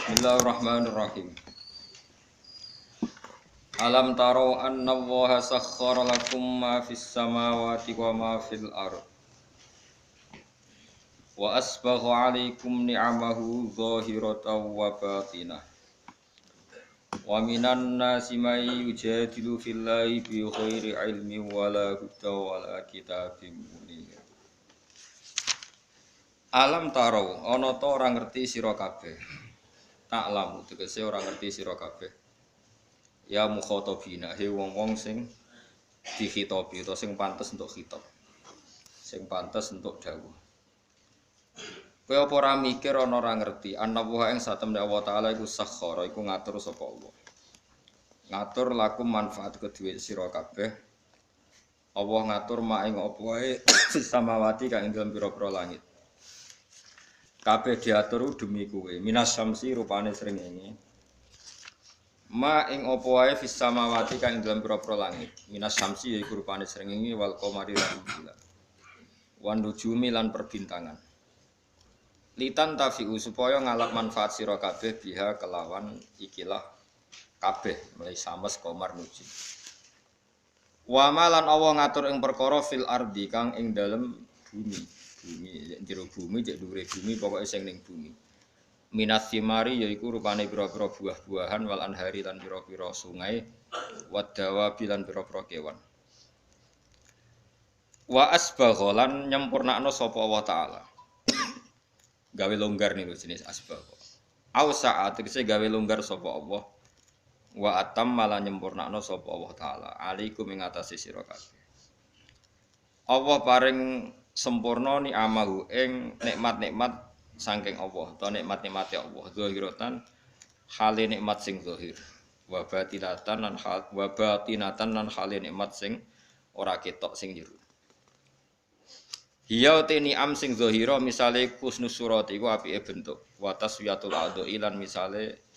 Bismillahirrahmanirrahim. Alam taro anna Allaha sakhkhara lakum ma fis samawati wa ma fil ard. Wa asbagha 'alaikum ni'amahu zahiratan wa batinah. Wa minan nasi may yujadilu fillahi bi ghairi ilmin wala huda wala kitabim munir. Alam taro ana ta ora ngerti sira kabeh. Tak lamu tegese ora ngerti sira kabeh. Ya mukhatabina he wong-wong sing dikhitobi utawa sing pantes untuk khitab. Sing pantes untuk dawuh. Kowe apa ora mikir ana ora ngerti ana wa ing satemene Allah taala iku sakhara iku ngatur sapa Allah. Ngatur lakum manfaat kedue sira kabeh. Allah ngatur mak ing apa wae samawati kang ing dalem pira-pira langit. Kabeh diatur demi kowe. Minas syamsi rupane srengenge. Ma ing apa wae fis samawati kang ing dalem pira-pira langit. Minas syamsi yaiku rupane srengenge wal qamari lan bulan. Wan nujumi lan perbintangan. Litan tafiu supaya ngalap manfaat sira kabeh biha kelawan ikilah kabeh mulai sames qamar nujum. Wa malan Allah ngatur ing perkara fil ardi kang ing dalem bumi. Bumi jero bumi cek dhuwure bumi pokoke sing ning bumi. Minas simari yaiku rupane pira-pira buah-buahan wal anhari lan pira-pira sungai wadawa bilan pira-pira kewan. Wa asbagha lan nyempurnakno sapa Allah taala. Gawe longgar niku jenis asbagha. Au saat tegese gawe longgar sapa Allah. Wa atam malah nyempurnakno sapa Allah taala. Alaikum ing atase sira kabeh. Allah paring sempurna ni amahu ing nikmat-nikmat saking Allah atau nikmat-nikmate Allah zahiratan hale nikmat sing zahir wa batinatan lan hale nikmat sing ora ketok sing jero hiya te ni'am sing zahira misale kusnus surat iku apike bentuk wa taswiyatul adhi lan misale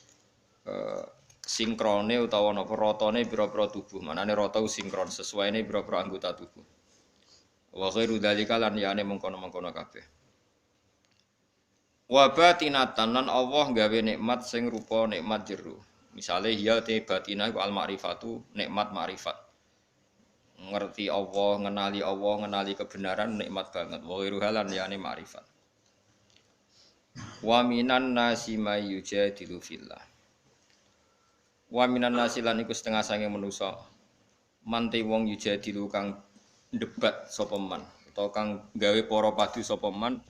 sinkrone utawa napa ratane pira-pira tubuh manane rata sinkron sesuaine pira-pira anggota tubuh. Wa ghairu dzalika lan yane mengkono-mengkono kabeh. Wa batinatan lan Allah gawe nikmat sing rupa nikmat jero. Misale hiya te batinah iku al ma'rifatu nikmat ma'rifat. Ngerti Allah, ngenali kebenaran nikmat banget. Wa ghairu halan yane ma'rifat. Wa minan nasi may yujadilu fillah. Wa minan nasi lan iku setengah sange manusa. Mante wong yujadilu kang debat sapa man utawa kang gawe para padu sapa man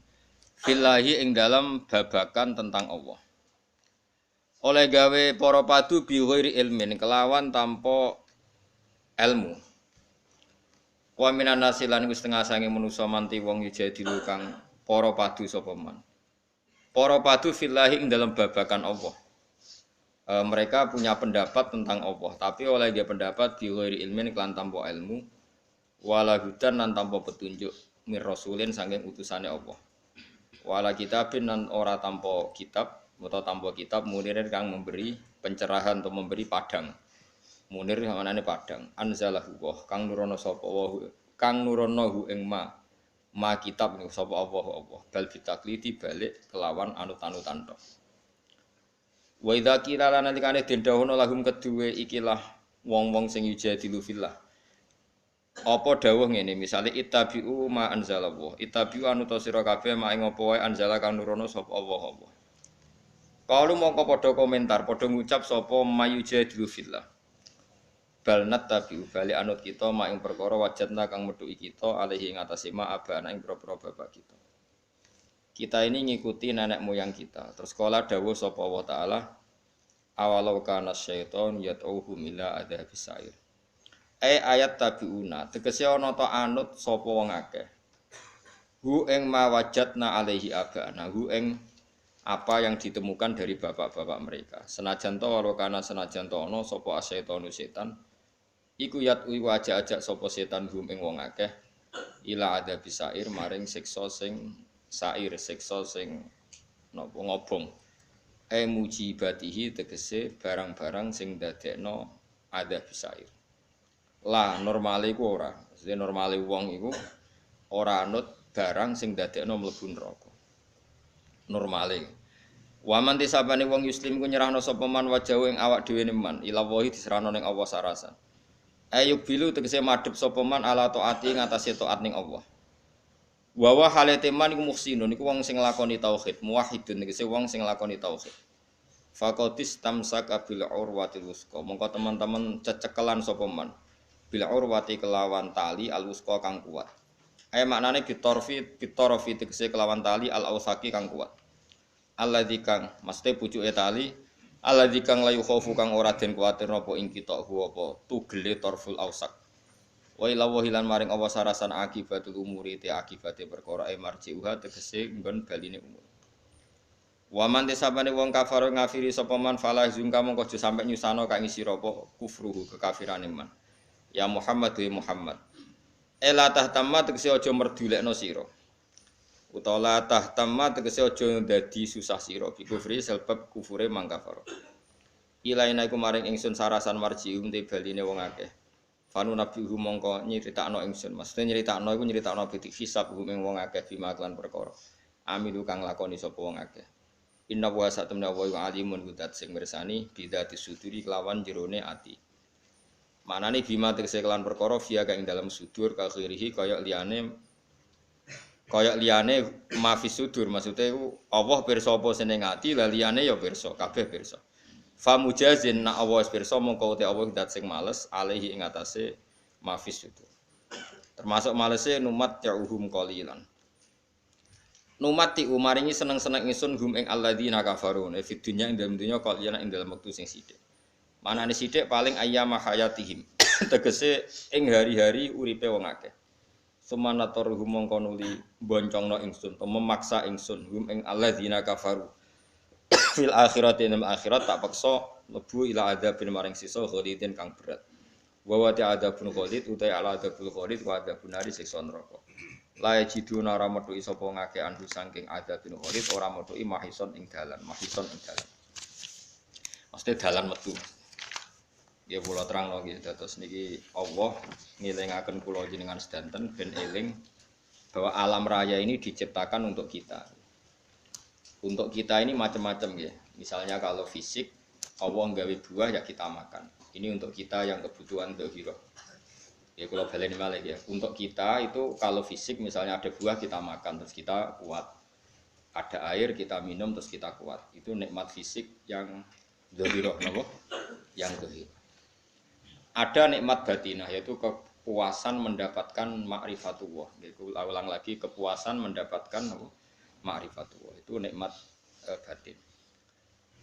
fillahi ing dalam babakan tentang Allah. Oleh gawe para padu bi ghairi ilmin kelawan tanpa ilmu. Wa minan nasilan iku setengah sange manusa manti wong yujadilu kang para padu sapa man. Para padu fillahi ing dalam babakan Allah. Mereka punya pendapat tentang Allah, tapi oleh dia pendapat bi ghairi ilmin kelan tanpa ilmu. Wala hudan lan tanpa petunjuk mir rasulin saking utusane Allah. Wala kitabin lan ora tanpa kitab utawa tanpa kitab munirin kang memberi pencerahan atau memberi padang. Munir manane padang. Anzalahu wa kang nurono sapa wa kang nurono ing ma kitab niku sapa Allah. Bal bitakliti balik kelawan anut-anutan tok. Wa idza qila lan nalikane den dawuhna lahum kedue ikilah wong-wong sing yujadilu fillah. Apa dawuh ngene misale ittabi'u ma anzalallah ittabi'u anu ta sira kabeh mak ing apa wae anzala kang nurono sapa Allah. Kalu mongko padha komentar padha ngucap sapa mayujadilu fillah bal nattabi'u bali anut kita mak ing perkara wajadna kang metuki kita alaihi ing atase ma abana ing propro bapak kita. Kita ini ngikuti nenek moyang kita. Terus kala dawuh sapa Allah taala awalau kana syaiton yad'uhum ila adzabis sa'ir. Ayat tabiuna tegese ana ta anut sapa wong akeh hu ing mawajadna alaihi abana hu ing apa yang ditemukan dari bapak-bapak mereka senajan to walau kana senajan to ana sapa asyetonu setan iku yatui wajah-ajak sapa setan hum ing wong akeh ila ada bisair maring siksa sing sair siksa sing napa ngobong mujibatihi tegese barang-barang sing dadekno ada bisair. Lah normale iku ora. Maksudnya normale wong iku ora anut barang sing dadekno mlebu neraka. Normale. Wa man tisabane wong yuslim ku nyerahno sapa man wajahu ing awak dhewe man ila wahi diserahno ning Allah sarasan. Ayub bilu tegese madhep sapa man ala taati ngatasé taat ning Allah. Wa wa halate man iku muhsinun iku wong sing nglakoni tauhid, muwahhidun tegese wong sing nglakoni tauhid. Faqatis tamsaka bil urwatil wusqa. Mongko teman-teman cecekelan sapa man bil urwati kelawan tali al wusqa kang kuat. Maknane bitorfi tegese kelawan tali al ausaki kang kuat. Alladzi kang mesti pucuke tali alladzi kang layu khaufu kang ora den kuwatir napa ing kita apa tugele torful ausak. Wa ila wahilan maring Allah sarasan akibatul umuri te akibate perkara marjiuha tegese nggon baline umur. Waman desabane wong kafir ngafiri sapa man falah zungka mongko aja sampe nyusano kang isi apa kufruhu kekafirane man. Ya Muhammad wa Muhammad. Ela tahtamma tegese aja merdulekno sira. Utawa tahtamma tegese aja dadi susah sira bi kufri sebab kufure mang kafir. Ilaina iku maring ingsun sarasan marjium te baline wong akeh. Fanu nabihu mongko nyritakno ingsun. Maksudnya nyritakno iku nyritakno bitik hisab ing wong akeh bima kelan perkara. Amilu kang lakoni sapa wong akeh. Inna wa satamna wa alimun hudat sing mirsani bidati suduri kelawan jerone ati. Manane bima tegese kelan perkara via kang dalam sudur ka khirihi kaya liyane mafis sudur maksude ku Allah pirsa apa seneng ati la liyane ya pirsa kabeh pirsa. Fa mujazin na Allah pirsa mongko te Allah hudat sing males alaihi ing atase mafis sudur. Termasuk malese numat ya'uhum qalilan. Numati umaringi seneng-seneng ingsun hum ing alladzina kafaru fi dunya ing dalem dunya kaliyan ing dalem wektu sing sithik. Manane sithik paling ayyama hayatihim. Tegese ing hari-hari uripe wong akeh. Sumanatorhum mongko nuli boncongno ingsun to memaksa ingsun hum ing alladzina kafaru. Fil akhirati ing akhirat tak paksa lebu ila adzabin maring sisa khalidin kang berat. Wa wa ta'adzabun khalid utai ala adzabul khalid wa adzabun nari siksa neraka. La yajiduna ora metuki sapa ngake anhu saking adzabun khalid ora metuki mahison ing dalan. Mesti dalan metu. Ya kula terangno nggih dados niki Allah ngelingaken kula jenengan sedanten ben eling bahwa alam raya ini diciptakan untuk kita. Untuk kita ini macam-macam ya. Misalnya kalau fisik Allah nggawe buah ya kita makan. Ini untuk kita yang kebutuhan dhahirah. Ya kalau baleni malih ya. Untuk kita itu kalau fisik misalnya ada buah kita makan terus kita kuat. Ada air kita minum terus kita kuat. Itu nikmat fisik yang dhahirah napa? Yang dhahirah. Ada nikmat batinah yaitu kepuasan mendapatkan ma'rifatullah. Yaitu ulang lagi kepuasan mendapatkan ma'rifatullah. Itu nikmat batin.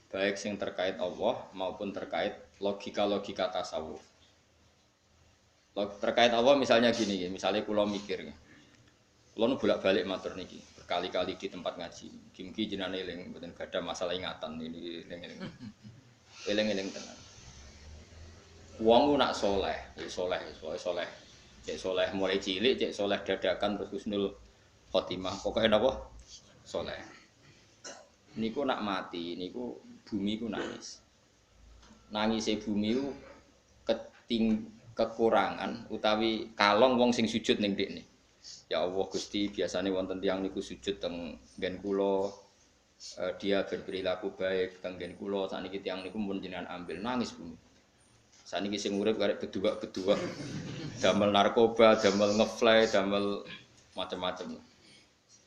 Baik yang terkait Allah maupun terkait logika-logika tasawuf. Terkait Allah misalnya gini, misalnya kula mikir, kula nu bolak-balik matur niki, berkali-kali di tempat ngaji. Mugi jenengan eling mboten gadah masalah ingatan ini eling tenan. Wong nak soleh, cek soleh mulai cilik, cek soleh dadakan terus husnul khotimah. Pokoknya napa? Soleh. Niku nak mati, niku bumi ku nangis. Nangise bumi ku kekurangan utawi kalong wong sing sujud ning ndekne. Ya Allah Gusti, biasane wonten tiyang niku sujud teng nggen kula dia berperilaku baik teng nggen kula sakniki tiyang niku mun jenengan ambil nangis bumi. Sakniki sing urip karek bedua-bedua damel narkoba, damel ngefly, damel macam-macam.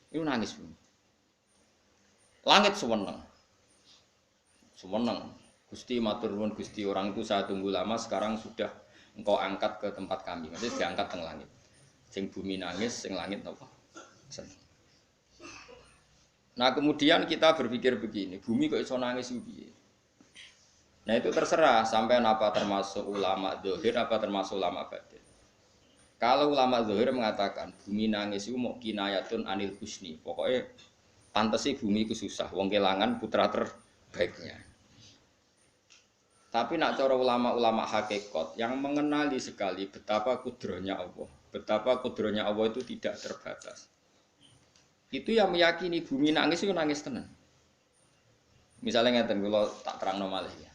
Iku nangis bumi. Langit seweneng. Gusti matur nuwun Gusti, orang itu saya tunggu lama sekarang sudah engkau angkat ke tempat kami. Maksudnya diangkat teng langit. Sing bumi nangis, sing langit napa? Seneng. Nah, kemudian kita berpikir begini, bumi kok iso nangis piye? Nah, itu terserah sampai apa termasuk ulama zahir apa termasuk ulama batin. Kalau ulama zahir mengatakan bumi nangis itu mau kinayatun anil husni. Pokoknya pantesi bumi itu susah, wong kelangan putra terbaiknya. Tapi nak cara ulama-ulama hakikat yang mengenali sekali betapa kudrohnya Allah, betapa kudrohnya Allah itu tidak terbatas. Itu yang meyakini bumi nangis itu nangis tenan. Misalnya ngeten kula tak terangno malih ya.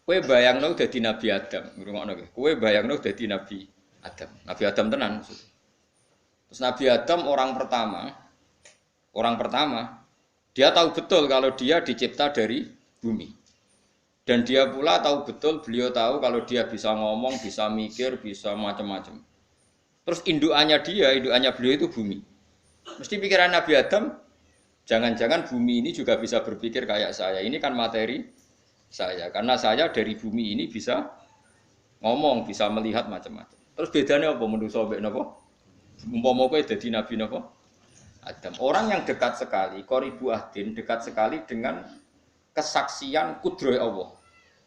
Kowe bayangno dadi Nabi Adam, ngrungokno kowe. Kowe bayangno dadi Nabi Adam. Nabi Adam tenan. Terus Nabi Adam orang pertama Dia tahu betul kalau dia dicipta dari bumi. Dan dia pula tahu betul, beliau tahu kalau dia bisa ngomong, bisa mikir, bisa macam-macam. Terus indukannya beliau itu bumi. Mesti pikiran Nabi Adam, jangan-jangan bumi ini juga bisa berpikir kayak saya. Ini kan materi saya. Karena saya dari bumi ini bisa ngomong, bisa melihat macam-macam. Terus bedanya apa menurut sobat napa? Umpama kowe dadi nabi napa? Adam. Orang yang dekat sekali, qoribu ahdin, dekat sekali dengan kesaksian kudroy Allah.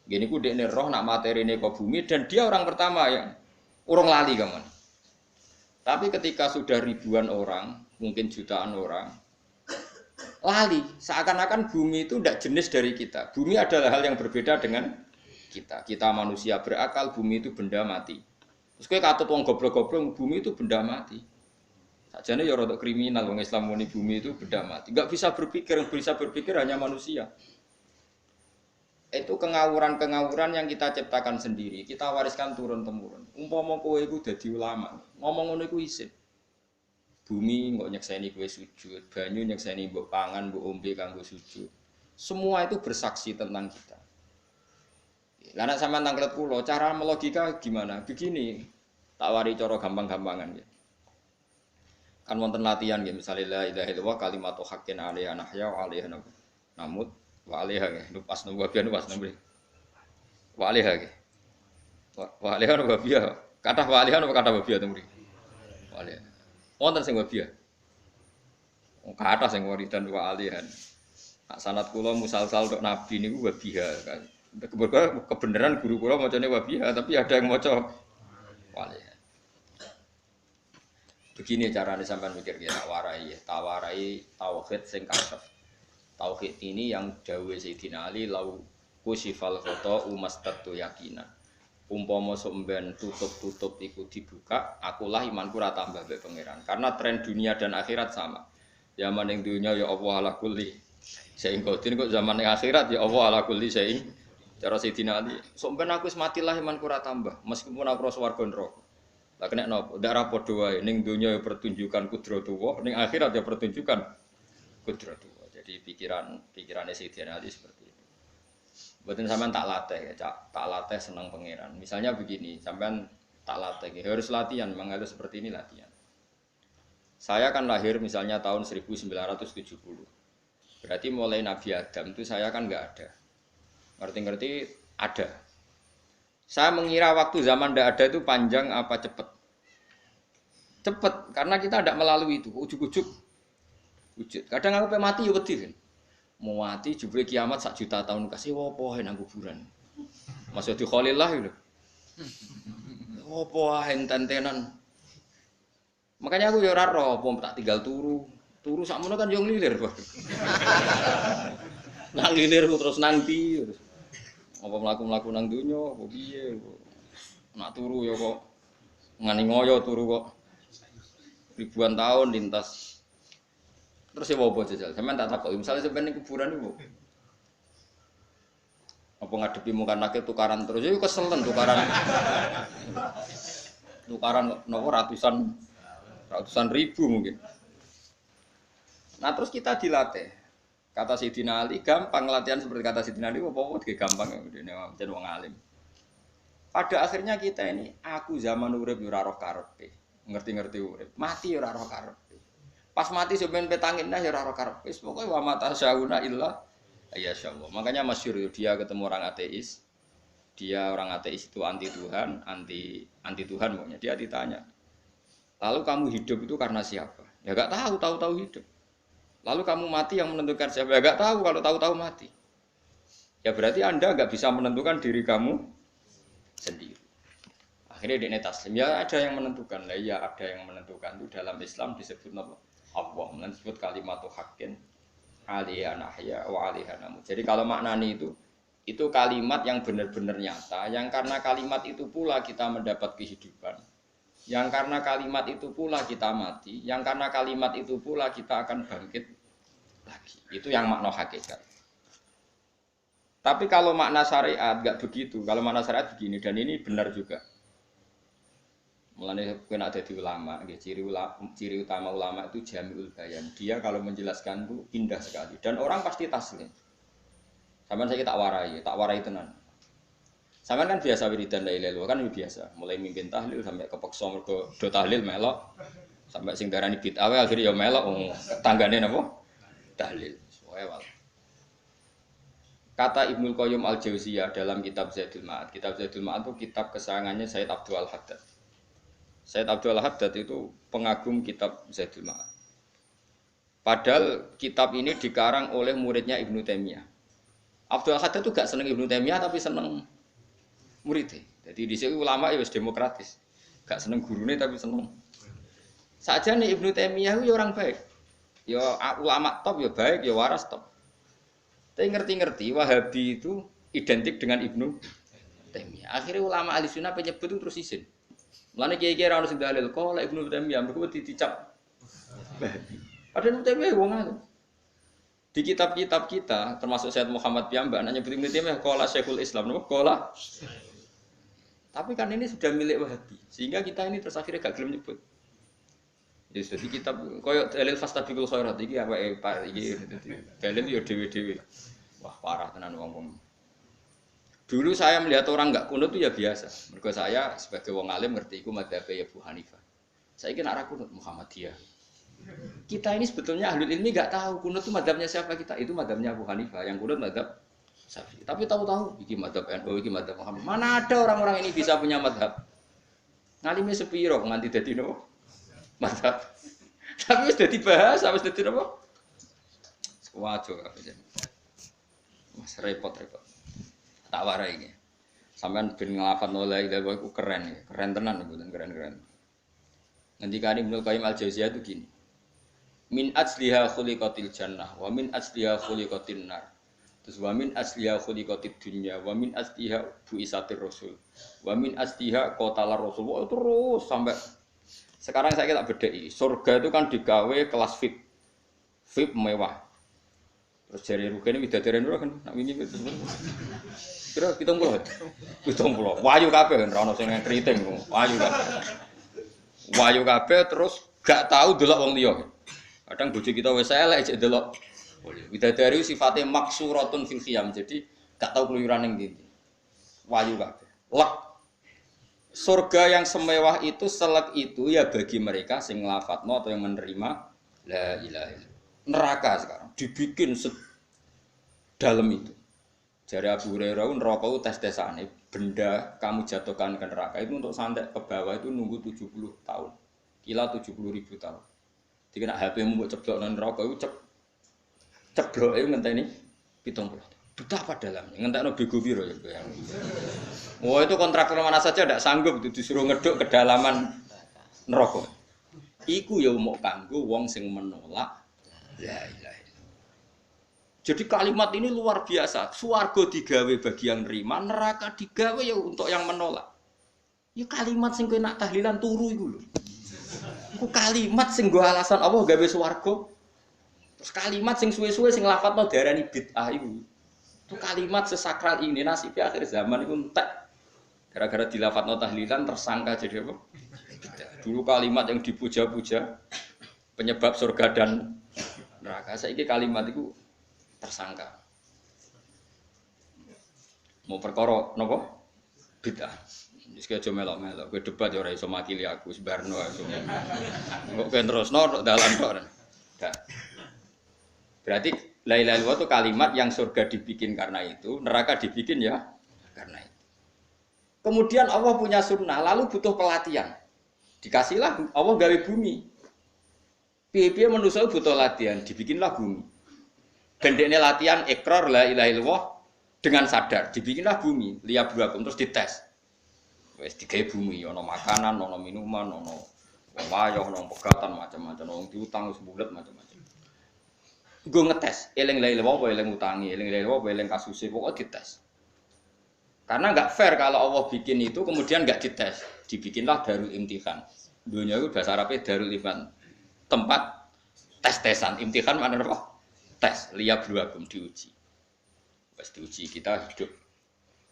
Gini ku dekne roh nak materine ke bumi dan dia orang pertama yang urung lali kaman. Tapi ketika sudah ribuan orang, mungkin jutaan orang, lali. Seakan-akan bumi itu tidak jenis dari kita. Bumi adalah hal yang berbeda dengan kita. Kita manusia berakal, bumi itu benda mati. Terus kowe katut wong goblok-goblok, bumi itu benda mati. Sajane ya rada kriminal wong Islam muni bumi itu benda mati. Enggak bisa berpikir hanya manusia. Itu kengawuran-kengawuran yang kita ciptakan sendiri, kita wariskan turun-temurun. Umpama kowe iku dadi ulama, ngomong ngono iku isin. Bumi kok nyekseni kowe sujud, banyu nyekseni mbok pangan, mbok ombe kanggo sujud. Semua itu bersaksi tentang kita. Lah nek sampean tanglet kula, cara melogika gimana? Begini, tak wari cara gampang-gampangan ya. Kan wonten latihan nggih, misale la ilaha illallah kalimatu haqqin 'alaiha nahya wa 'alaiha namut wa 'alaiha nggih. Pas nang wabian pas nang mriki. Wa 'alaiha nggih. Wa 'alaiha wabiya. Kathah wa 'alaiha apa kathah wabiya teng mriki? Wa 'alaiha. Wonten sing wabiya. Kathah sing wiridan wa 'alaiha. Nak sanad kula musalsal tok nabi niku wabiha kan. Kebenaran guru kula macane wabiha tapi ada yang maca wa 'alaiha. Begini caranya sampai mikir kita tawarai tauhid sing kasep. Tauhid ini yang dawuh Sayyidina Ali lau kusifal khoto umastatu yakinan. Umpama somben tutup-tutup iku dibuka, akulah imanku ora tambah mbek pangeran. Karena tren dunia dan akhirat sama. Zaman ning dunia ya Allah ala kulli saing kodin kok zaman ning akhirat ya Allah ala kulli saing. Cara Sayyidina Ali, somben aku wis matilah imanku ora tambah meskipun aku swarga neraka. Lah kena napa? Ndak ra padha wae ning donya ya pertunjukan kudratullah, ning akhirat ya pertunjukan kudratullah. Jadi pikirane Sayyidina Ali seperti itu. Mboten sampean tak latih ya, Cak. Tak latih seneng pangeran. Misalnya begini, sampean tak latih ya, harus latihan, memang harus seperti ini latihan. Saya kan lahir misalnya tahun 1970. Berarti mulai Nabi Adam itu saya kan enggak ada. Ngerti-ngerti ada. Saya mengira waktu zaman tidak ada itu panjang apa cepat? Cepat, karena kita tidak melalui itu. Ujuk-ujuk, wujud. Kadang aku pengen mati ya wedi kan. Mau mati jebule kiamat 1 juta tahun kasih wopo nang kuburan. Masuk di Khalillah itu. Wopo enten-tenan. Makanya aku ya ora ro, tak tinggal turu. Turu sakmono kan yo nglilir, Pak. Nang nglilir terus nanti terus. Apa mlaku-mlaku nang donya apa piye kok nak turu ya kok ngani ngoyo turu kok ribuan tahun lintas terus ya apa jajal sampean tak takoki misale sampean ning kuburan niku apa ngadepi muka nake tukaran terus ya keselen tukaran nopo ratusan ribu mungkin. Nah terus kita dilatih. Kata Sayyidina Ali gampang latihan seperti kata Sayyidina Ali apa gampang dene jan wong alim. Pada akhirnya kita ini aku zaman urip yo ora roh karepe. Ngerti-ngerti urip. Mati yo ora roh karepe. Pas mati sampeyan petangin dah yo ora roh karepe. Pokoke wa mata syauna illa ya insyaallah. Makanya masyhur dia ketemu orang ateis. Dia orang ateis itu anti Tuhan, anti Tuhan pokoknya. Dia ditanya. Lalu kamu hidup itu karena siapa? Ya enggak tahu hidup. Lalu kamu mati yang menentukan siapa? Ya enggak tahu kalau tahu-tahu mati. Ya berarti Anda enggak bisa menentukan diri kamu sendiri. Akhirnya dia taslim. Ya ada yang menentukan. Lah ya ada yang menentukan itu dalam Islam disebut apa? Allah disebut kalimatu haqqin 'alaiha nahya wa 'alaiha namut. Jadi kalau maknani itu kalimat yang benar-benar nyata, yang karena kalimat itu pula kita mendapat kehidupan. Yang karena kalimat itu pula kita mati, yang karena kalimat itu pula kita akan bangkit lagi. Itu yang makna hakikat. Tapi kalau makna syariat enggak begitu. Kalau makna syariat begini dan ini benar juga. Mulane kowe nek dadi ulama, nggih ciri utama ulama itu jamiul bayan. Dia kalau menjelaskan itu indah sekali dan orang pasti taslim. Sampeyan saya tak warai tenan. Sampeyan kan biasa wiridan la ilaha illallah kan biasa, mulai mimpin tahlil sampai kepeksa mergo do tahlil melok sampai sing darani bid'ah akhirnya ya melok tanggane napa? Tahlil. Wewal. Kata Ibnul Qayyim Al-Jauziyah dalam kitab Zadul Ma'ad. Kitab Zadul Ma'ad itu kitab kesayangannya Sayyid Abdul Al-Haddad. Sayyid Abdul Al-Haddad itu pengagum kitab Zadul Ma'ad. Padahal kitab ini dikarang oleh muridnya Ibnu Taimiyah. Abdul Al-Haddad itu gak seneng Ibnu Taimiyah tapi seneng muridnya. Jadi di sini ulama ya demokratis. Gak seneng gurune tapi seneng. Saja nih Ibnu Taimiyah itu orang baik. Ya ulama top ya baik, ya waras top. Tapi ngerti-ngerti Wahabi itu identik dengan Ibnu Taimiyah. Akhirnya ulama ahli sunnah penyebut itu terus izin. Mulane kiai-kiai ra ono sing dalil kok lek Ibnu Taimiyah mergo dicap. Padahal Ibnu Taimiyah wong alim. Di kitab-kitab kita termasuk Syekh Muhammad Piyambak nanya Ibnu Taimiyah qala Syekhul Islam napa qala. Tapi kan ini sudah milik Wahabi sehingga kita ini terus akhirnya gak gelem nyebut. Ya jadi kitab koyo dalil fastabiqul khairat iki awake Pak iki dalil yo dhewe-dhewe. Wah parah tenan wong-wong. Dulu saya melihat orang enggak kunut itu ya biasa. Mergo saya sebagai wong alim ngerti iku madzhab Abu Hanifah. Saiki nek ra kunut Muhammadiyah. Kita ini sebetulnya ahlul ilmi enggak tahu kunut itu madzhabnya siapa kita. Itu madzhabnya Abu Hanifah, yang kunut madzhab Syafi'i. Tapi tahu-tahu iki madzhab NU, iki madzhab Muhammad. Mana ada orang-orang ini bisa punya madzhab. Ngalime sepiro nganti dadi nopo? Madzhab. Tapi wis dadi bahasa, wis dadi nopo? Wajo kabeh. Mas repot-repot. Tak warai iki. Sampeyan ben nglafat la ilaha illallah iku keren ya. Keren tenan mboten keren-keren. Ngendikane Ibnu Qayyim Al-Jauziyah itu gini. Min asliha khuliqatil jannah wa min asliha khuliqatin nar. Terus wa min asliha khuliqatid dunya wa min asliha buisatir rasul. Wa min asliha qatalar rasul. Oh, terus sampai sekarang saya tak bedheki. Surga itu kan digawe kelas VIP. VIP mewah. Terus jari rugane widadari ora kan nak wingi wis. Kira 70. 70. Wayu kabeh ora ono sing kriting. Wayu kabeh. Wayu kabeh terus gak tahu delok wong liya. Kadang bojo kita wis elek jek delok. Widadari sifatnya maksuratun fil khiyam. Jadi gak tahu keluyuran ning ndi. Wayu kabeh. Lek surga yang semewah itu selek itu ya bagi mereka sing nglafatno atau yang menerima la ilaha illallah. Neraka sekarang dibikin dalam itu. Jari Abu Hurairah neraka itu tes-tesane benda kamu jatuhkan ke neraka itu untuk santet ke bawah itu nunggu 70 tahun. Kila 70.000 tahun. Jadi kena HP-mu mbok ceblok nang neraka itu cebloke ngenteni 70. Betapa dalamnya ngentekno bego piro ya bayang. Oh itu kontraktor mana saja tidak sanggup disuruh ngeduk kedalaman neraka. Iku ya mau kanggo wong sing menolak la ilaha illallah. Jadi kalimat ini luar biasa. Swarga digawe bagi yang nerima, neraka digawe ya untuk yang menolak. Ya kalimat sing kowe nak tahlilan turu iku lho. Iku kalimat sing nggo alasan Allah gawe swarga. Terus kalimat sing suwe-suwe sing lafadzno diarani bid'ah iku. Itu kalimat sesakral ini nasib akhir zaman iku entek. Gara-gara dilafadzno tahlilan tersangka jadi apa? Dulu kalimat yang dipuja-puja penyebab surga dan neraka. Saiki kalimat itu tersangka. Mau perkara napa? Bid'ah. Wis aja melok-melok, kowe debat ya ora iso makili aku sebarno aku. Kok kowe terusno dalan tok. Berarti la ilaha illallah itu kalimat yang surga dibikin karena itu, neraka dibikin ya karena itu. Kemudian Allah punya sunnah, lalu butuh pelatihan. Dikasihlah Allah gawe bumi. Piye-piye manusia butuh latihan, dibikinlah bumi. Gendekne latihan ikrar la ilaha illallah dengan sadar, dibikinlah bumi, liya buakum terus dites. Wis digawe bumi, ana makanan, ana minuman, ana wayah, ana pegatan macam-macam, wong diutang wis bulet macam-macam. Nggo ngetes, eling la ilaha illallah apa eling utangi, eling la ilaha illallah apa eling kasuse, pokok dites. Karena enggak fair kalau Allah bikin itu kemudian enggak dites. Dibikinlah darul imtihan. Dunia itu bahasa Arabnya darul imtihan. Tempat tes-tesan, imtihan mana apa? Tes, liya bluakum diuji. Pas diuji kita hidup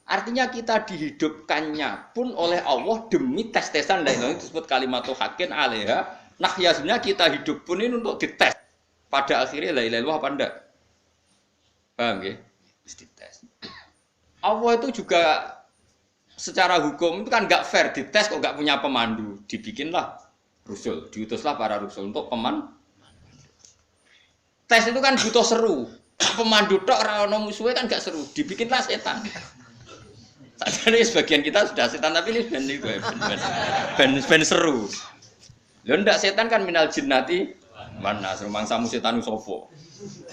Artinya kita dihidupkannya pun oleh Allah demi tes-tesan lain itu disebut kalimatul haqqin alaiha. Nah, ya sebenarnya kita hidup pun ini untuk dites. Pada akhirnya la ilaha illallah apa enggak? Paham ya? Mesti dites. Allah itu juga secara hukum itu kan enggak fair dites kok enggak punya pemandu. Dibikinlah rusul, diutuslah para rusul untuk pemandu. Tes itu kan butuh seru. Pemandu tok ora ono musuhe kan enggak seru. Dibikinlah setan. Tadi sebagian kita sudah setan tapi ini ben seru. Lho ndak setan kan minal jinnati mana rumangsamu setan sopo.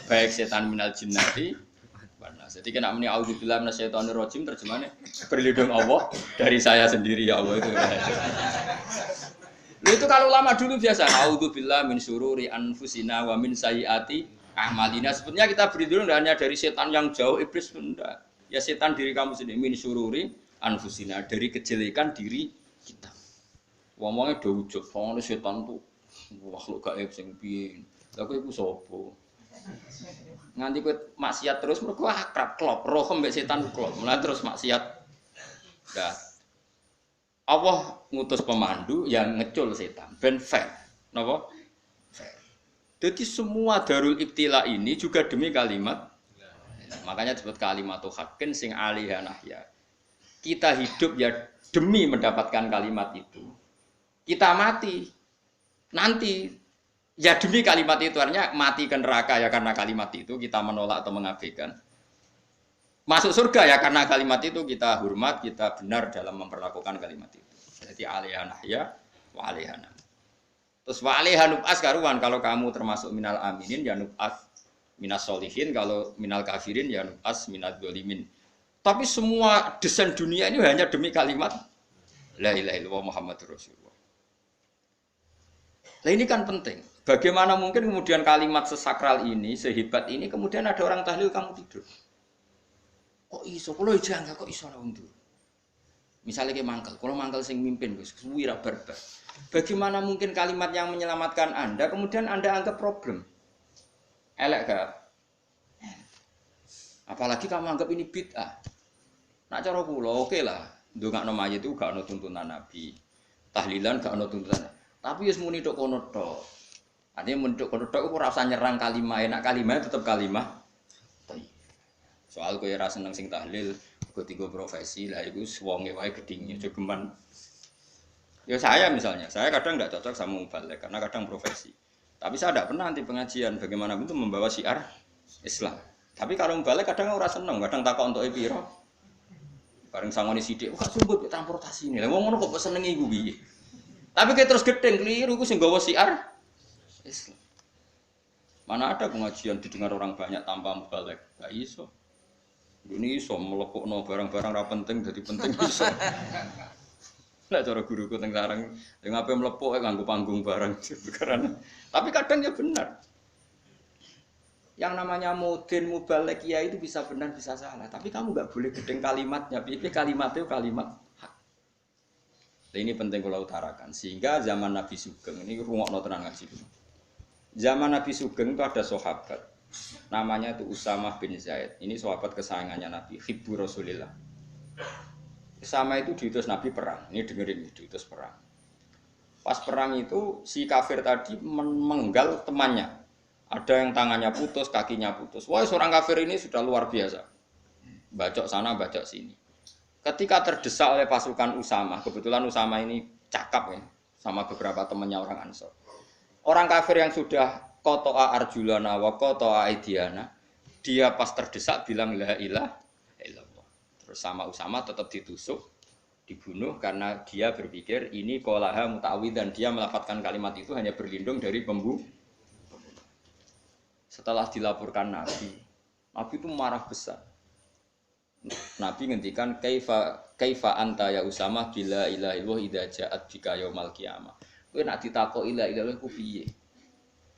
Baik setan minal jinnati mana. Jadi kena muni auzubillahi minasyaitonir rajim terjemahnya berlindung Allah dari saya sendiri ya Allah itu. Lho itu kalau lama dulu biasa auzubillahi min syururi anfusina wa min sayyiati a'malina. Sebenarnya kita berlindung hanya dari setan yang jauh iblis enggak. Ya setan diri kamu sendiri min syururi anfusina dari kejelekan diri kita. Ngomongnya do ujug, soalnya setan tuh makhluk gaib sing piye. Lah kowe iku sapa? Nganti kowe maksiat terus mergo akrab klop, roh mbek setan klop. Mulai terus maksiat. Dah. Allah ngutus pemandu yang ngecul setan ben fair. Napa? Fair. Jadi semua darul ibtila ini juga demi kalimat. Makanya disebut kalimatul haqqin sing alaiha nahya. Kita hidup ya demi mendapatkan kalimat itu. Kita mati nanti ya demi kalimat itu, artinya mati ke neraka ya karena kalimat itu kita menolak atau mengabaikan. Masuk surga ya karena kalimat itu kita hormat, kita benar dalam memperlakukan kalimat itu. Jadi alaiha nahya wa alaiha nam. Terus wa alaiha nub'as karuan kalau kamu termasuk minal aminin ya nub'as minas solihin, kalau minal kafirin ya nub'as minad dzalimin. Tapi semua desain dunia ini hanya demi kalimat la ilaha illallah Muhammadur Rasulullah. Nah ini kan penting. Bagaimana mungkin kemudian kalimat sesakral ini, sehebat ini, kemudian ada orang tahlil kamu tidur. Kok iso? Kalau jangan kok iso untuk. Misalnya kayak mangkel, kalau mangkel sing mimpin, wira barbar. Bagaimana mungkin kalimat yang menyelamatkan Anda, kemudian Anda anggap problem? Elek gak? Apalagi kamu anggap ini bid'ah. Nak cara kula oke lah. Ndongakno mayit itu gak ono tuntunan Nabi. Tahlilan gak ono tuntunan. Tapi wis muni tok kono tok. Artinya muni tok kono tok ora usah nyerang kalimah, enak kalimah tetep kalimah. Soal kowe ora seneng sing tahlil, kok tiga profesi lah iku wonge wae gedhinge jogeman. Ya saya misalnya, saya kadang enggak cocok sama mubalek karena kadang profesi. Tapi saya tidak pernah anti pengajian, bagaimana itu membawa syiar Islam. Tapi kalau balik kadang ora seneng, kadang takok untuk piro. Bareng sangoni sithik, kok sumbut transportasi ini. Lah wong ngono kok seneng iku piye? Tapi kayak terus gedeng keliru iku sing gawa syiar Islam. Mana ada pengajian didengar orang banyak tanpa balik? Enggak iso. Ini iso melepukno barang-barang ra penting dadi penting iso. Lah cara guruku teng sareng yang ape mlepuk nganggo panggung barang karena tapi kadang ya benar. Yang namanya mudin mubalek ya itu bisa benar bisa salah, tapi kamu enggak boleh gedeng kalimatnya. Piye kalimatnya kalimat hak. Nah, ini penting kalau utarakan sehingga zaman Nabi Sugeng ini rungokno tenan ngaji. Zaman Nabi Sugeng itu ada sahabat namanya itu Usamah bin Zaid. Ini sahabat kesayangannya Nabi, hibbu Rasulillah. Sama itu diutus Nabi perang. Ini dengerin diutus perang. Pas perang itu si kafir tadi menggal temannya. Ada yang tangannya putus, kakinya putus. Wah, seorang kafir ini sudah luar biasa. Bacok sana, bacok sini. Ketika terdesak oleh pasukan Usamah, kebetulan Usamah ini cakap ya, sama beberapa temannya orang Ansor. Orang kafir yang sudah qata'a arjulana wa qata'a aidiana, dia pas terdesak bilang la ilaha illallah. Terus sama Usamah tetap ditusuk, dibunuh karena dia berpikir ini qolaha muta'awid dan dia melafadzkan kalimat itu hanya berlindung dari pembunuh. Setelah dilaporkan Nabi itu marah besar. Nabi ngendikan kaifa anta ya Usamah bila ilaha illallah idza ja'at bika yaumal qiyamah. Kowe nak ditakoki la ilaha illallah ku piye?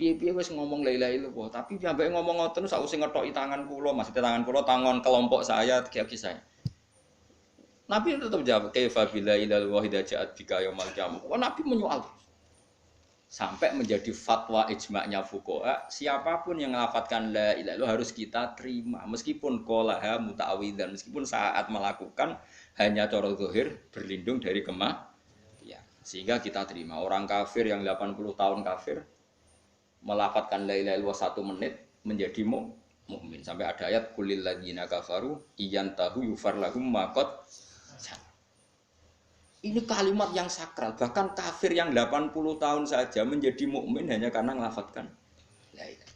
Piye-piye wis ngomong la ilaha illallah, tapi sampai ngomong ngoten sakwise ngethoki tangan kula, maksudnya tangan kula tangan kelompok saya, kaki saya. Nabi tetap jawab kaifa bila ilaha illallah idza ja'at bika yaumal qiyamah. Nabi menyoal. sampai menjadi fatwa ijma'nya fuqaha, siapapun yang melafadzkan la ilaha illallah harus kita terima meskipun qolaha muta'awidzan, meskipun saat melakukan hanya cara zahir berlindung dari kematian. Sehingga kita terima. Orang kafir yang 80 tahun kafir melafadzkan la ilaha illallah 1 menit menjadi mukmin. Sampai ada ayat kulil ladzina kafaru iyantahu yufar lahum ma qad. Ini kalimat yang sakral, bahkan kafir yang 80 tahun saja menjadi mukmin hanya karena melafadzkan la ilaha.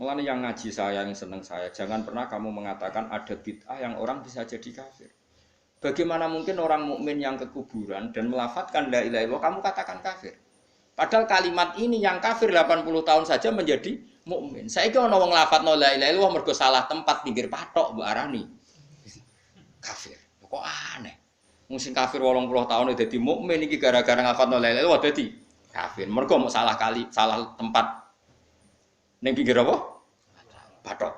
Mulane yang ngaji saya, yang senang saya, jangan pernah kamu mengatakan ada bid'ah yang orang bisa jadi kafir. Bagaimana mungkin orang mukmin yang ke kuburan dan melafadzkan la ilaha illallah kamu katakan kafir? Padahal kalimat ini yang kafir 80 tahun saja menjadi mukmin. Saiki ana wong nglafadzno la ilaha illallah mergo salah tempat pinggir patok mbok arani kafir. Kok aneh. Musim kafir 80 tahun dadi mukmin iki gara-gara ngafalno la ilaha illallah dadi kafir. Mergo mau salah tempat ning pinggir apa? Patok.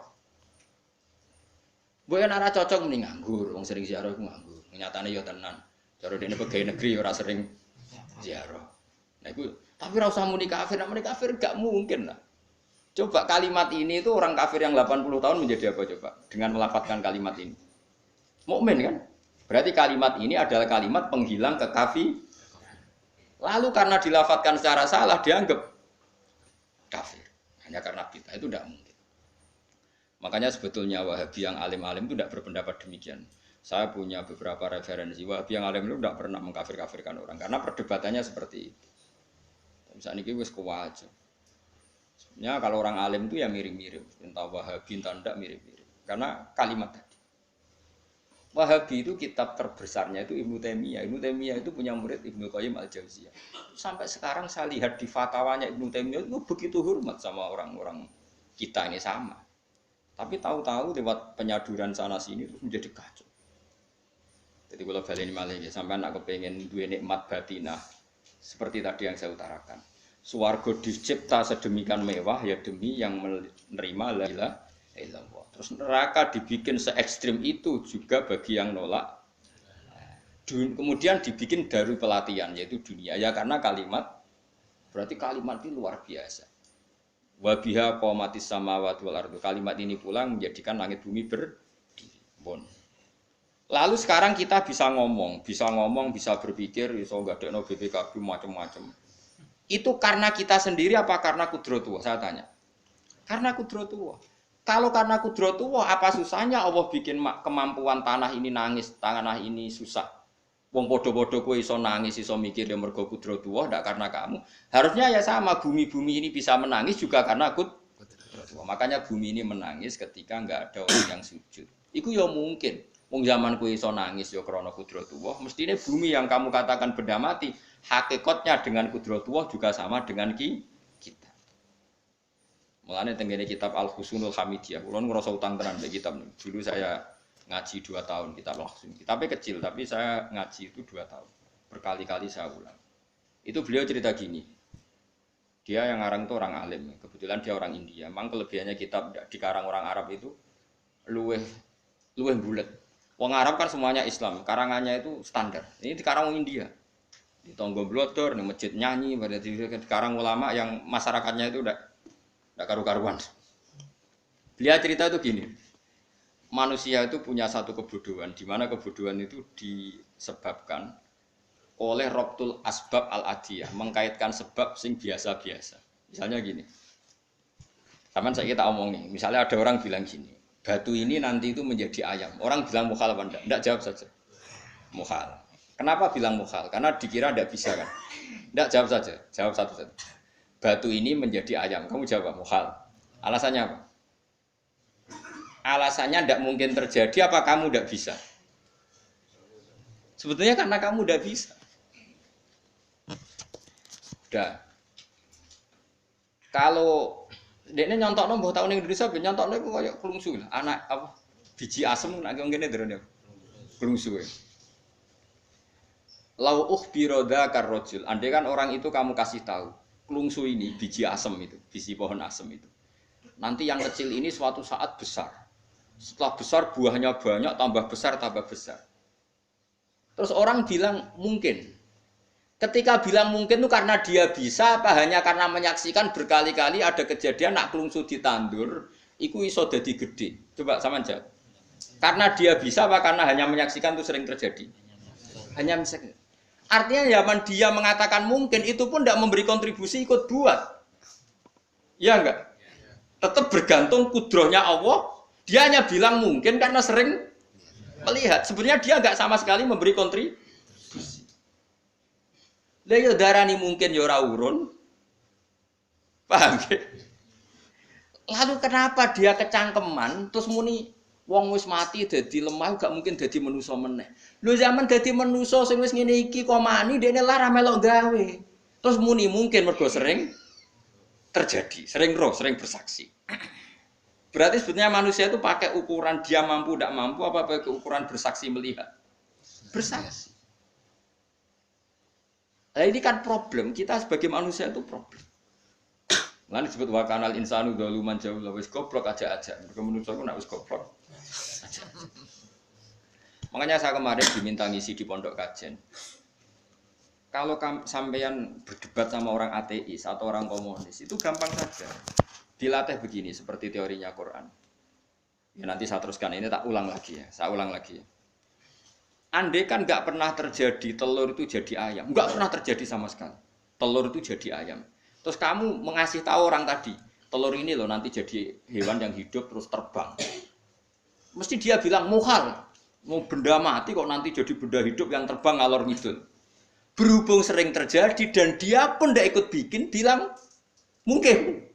Mbok yen ora cocok mending nganggur, wong sering ziarah iku nganggur. Nyatane ya tenan. Cara dene pegawai negeri ora sering ziarah. Nah iku tapi ora usah muni kafir, nek muni kafir gak mungkin lah. Coba kalimat ini itu orang kafir yang 80 tahun menjadi apa coba dengan melafadzkan kalimat ini? Mukmin kan? Berarti kalimat ini adalah kalimat penghilang kekafir. Lalu karena dilafadzkan secara salah dianggap kafir. Hanya karena bid'ah itu tidak mungkin. Makanya sebetulnya Wahabi yang alim-alim itu tidak berpendapat demikian. Saya punya beberapa referensi Wahabi yang alim itu tidak pernah mengkafir-kafirkan orang karena perdebatannya seperti itu. Misalnya ini wis kuwaja. Sebenarnya kalau orang alim itu ya mirip-mirip, entah Wahabi entah tidak mirip-mirip. Karena kalimat tadi. Wahabi itu kitab terbesarnya itu Ibnu Taimiyah. Ibnu Taimiyah itu punya murid Ibnu Qayyim Al-Jauziyah. Sampai sekarang saya lihat di fatwanya Ibnu Taimiyah itu begitu hormat sama orang-orang kita ini sama. Tapi tahu-tahu lewat penyaduran sana sini itu menjadi kacau. Jadi kalau baleni malih ya sampai anak kepengen duwe nikmat batinah seperti tadi yang saya utarakan. Swarga dicipta sedemikian mewah ya demi yang menerima la ilaha illallah. Terus neraka dibikin se ekstrim itu juga bagi yang nolak. Kemudian dibikin dari pelatihan yaitu dunia ya karena kalimat berarti kalimat itu luar biasa. Wa biha qamatis samawati wal ardu. Kalimat ini pulang menjadikan langit bumi berdiri. Bon. Lalu sekarang kita bisa ngomong, bisa berpikir, bisa ngadekno BPKB macam-macam. Itu karena kita sendiri apa karena kudratullah? Saya tanya. Karena kudratullah. Kalau karena kudratullah, apa susahnya Allah bikin kemampuan tanah ini nangis, tanah ini susah. Wong podo-podo kowe iso nangis, iso mikir ya mergo kudratullah, ndak karena kamu. Harusnya ya sama, bumi-bumi ini bisa menangis juga karena kudratullah. Makanya bumi ini menangis ketika enggak ada orang yang sujud. Iku ya mungkin. Wong zaman kowe iso nangis ya krana kudratullah, mestine bumi yang kamu katakan benda mati, hakikatnya dengan kudratullah juga sama dengan kita. Mulane tenggene kitab Al-Husunul Hamidiyah, kula ngrasa utang tenan mbek kitab. Dulu saya ngaji 2 tahun kitab Al-Husun. Kitabnya kecil tapi saya ngaji itu 2 tahun. Berkali-kali saya ulang. Itu beliau cerita gini. Dia yang ngarang itu orang alim, kebetulan dia orang India. Memang kelebihannya kitab dikarang orang Arab itu luweh bulet. Wong Arab kan semuanya Islam, karangannya itu standar. Ini dikarang orang India. Di tonggo blodor, di masjid nyanyi, berarti dikarang ulama yang masyarakatnya itu udah karu-karuan. Beliau cerita itu gini, manusia itu punya satu kebodohan, di mana kebodohan itu disebabkan oleh robtul asbab al-adiyah, mengkaitkan sebab sing biasa-biasa. Misalnya gini, sama saya kita omong nih, misalnya ada orang bilang gini, batu ini nanti itu menjadi ayam. Orang bilang mukhal apa enggak? Enggak, jawab saja. Mukhal. Kenapa bilang mukhal? Karena dikira enggak bisa kan? Enggak, jawab saja. Jawab satu-satu. Batu ini menjadi ayam. Kamu jawab mukhal. Alasannya apa? Alasannya tidak mungkin terjadi apa kamu tidak bisa? Sebetulnya karena kamu tidak bisa. Udah. Kalau dekne nyontokno mbah tahun ning Indonesia ben nyontokno iku koyo klungsu lah. Anak apa biji asem nek ngene ndrene. Klungsu. Lau ukhbiro dzakar rajul. Andai kan orang itu kamu kasih tahu, klungsu ini biji asem itu, biji pohon asem itu. Nanti yang kecil ini suatu saat besar. Setelah besar buahnya banyak, tambah besar, tambah besar. Terus orang bilang mungkin. Ketika bilang mungkin itu karena dia bisa apa hanya karena menyaksikan berkali-kali ada kejadian nak kelungsu ditandur, iku iso dadi gede. Coba sama jawab. Karena dia bisa apa karena hanya menyaksikan itu sering terjadi? Hanya menyaksikan. Artinya zaman dia mengatakan mungkin itu pun tidak memberi kontribusi ikut buat. Ya enggak? Tetap bergantung kudrohnya Allah. Dia hanya bilang mungkin karena sering melihat. Sebenarnya dia enggak sama sekali memberi kontribusi. Lah yo darani mungkin yo ora urun. Paham ya? Lalu kenapa dia kecangkeman terus muni wong wis mati dadi lemah gak mungkin dadi manusa meneh. Lho zaman dadi manusa sing wis ngene iki kok mani dekne lara melok gawe. Terus muni mungkin mergo sering terjadi, sering roh, sering bersaksi. Berarti sebetulnya manusia itu pakai ukuran dia mampu tidak mampu apa pakai ukuran bersaksi melihat? Bersaksi. Nah ini kan problem, kita sebagai manusia itu problem. Lan disebut wa kanal insanu dzaluman jahula wis goblok aja-aja. Mergo manusia ku nek wis goblok aja. Makanya saya kemarin diminta ngisi di pondok kajen. Kalau sampean berdebat sama orang ateis atau orang komunis itu gampang saja. Dilatih begini seperti teorinya Quran. Ya nanti saya teruskan ini tak ulang lagi ya. Saya ulang lagi ya. Andai kan nggak pernah terjadi telur itu jadi ayam, nggak pernah terjadi sama sekali. Telur itu jadi ayam. Terus kamu mengasih tahu orang tadi, telur ini loh nanti jadi hewan yang hidup terus terbang. Mesti dia bilang muhal, mau benda mati kok nanti jadi benda hidup yang terbang ngalor ngidul. Berhubung sering terjadi dan dia pun tidak ikut bikin, bilang mungkin.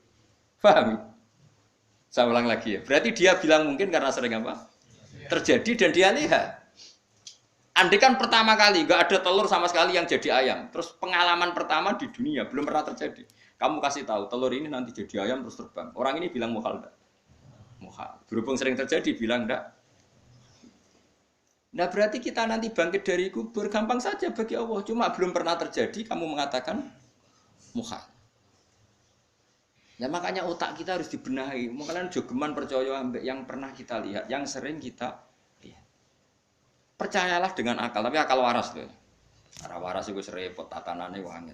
Paham? Saya ulang lagi ya. Berarti dia bilang mungkin karena sering apa? Terjadi dan dia lihat. Andai kan pertama kali nggak ada telur sama sekali yang jadi ayam, terus pengalaman pertama di dunia belum pernah terjadi. Kamu kasih tahu telur ini nanti jadi ayam terus terbang. Orang ini bilang muhal enggak? Muhal. Berhubung sering terjadi bilang enggak. Nah berarti kita nanti bangkit dari kubur gampang saja bagi Allah. Cuma belum pernah terjadi kamu mengatakan muhal. Ya makanya otak kita harus dibenahi. Makanya jogeman percaya ambek yang pernah kita lihat, yang sering kita percayalah dengan akal, tapi akal waras tuh. Arah waras itu serempet tatanannya wangi.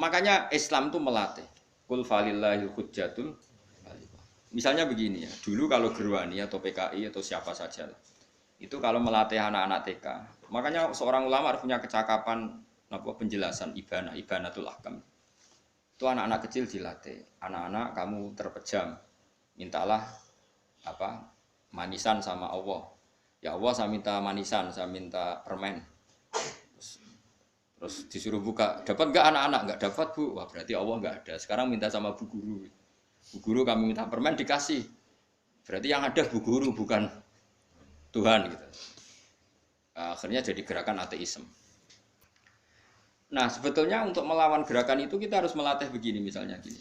Makanya Islam itu melatih. Qul falillahil hujjatul. Misalnya begini ya, dulu kalau Gerwani atau PKI atau siapa saja, itu kalau melatih anak-anak TK, makanya seorang ulama harus punya kecakapan penjelasan ibanatul ahkam. Itu anak-anak kecil dilatih. Anak-anak kamu terpejam, mintalah manisan sama Allah. Ya Allah saya minta manisan, saya minta permen. Terus disuruh buka, dapat enggak anak-anak? Enggak dapat bu, wah berarti Allah enggak ada. Sekarang minta sama bu guru. Bu guru kami minta permen dikasih. Berarti yang ada bu guru bukan Tuhan gitu. Akhirnya jadi gerakan ateisme. Nah sebetulnya untuk melawan gerakan itu kita harus melatih begini misalnya gini.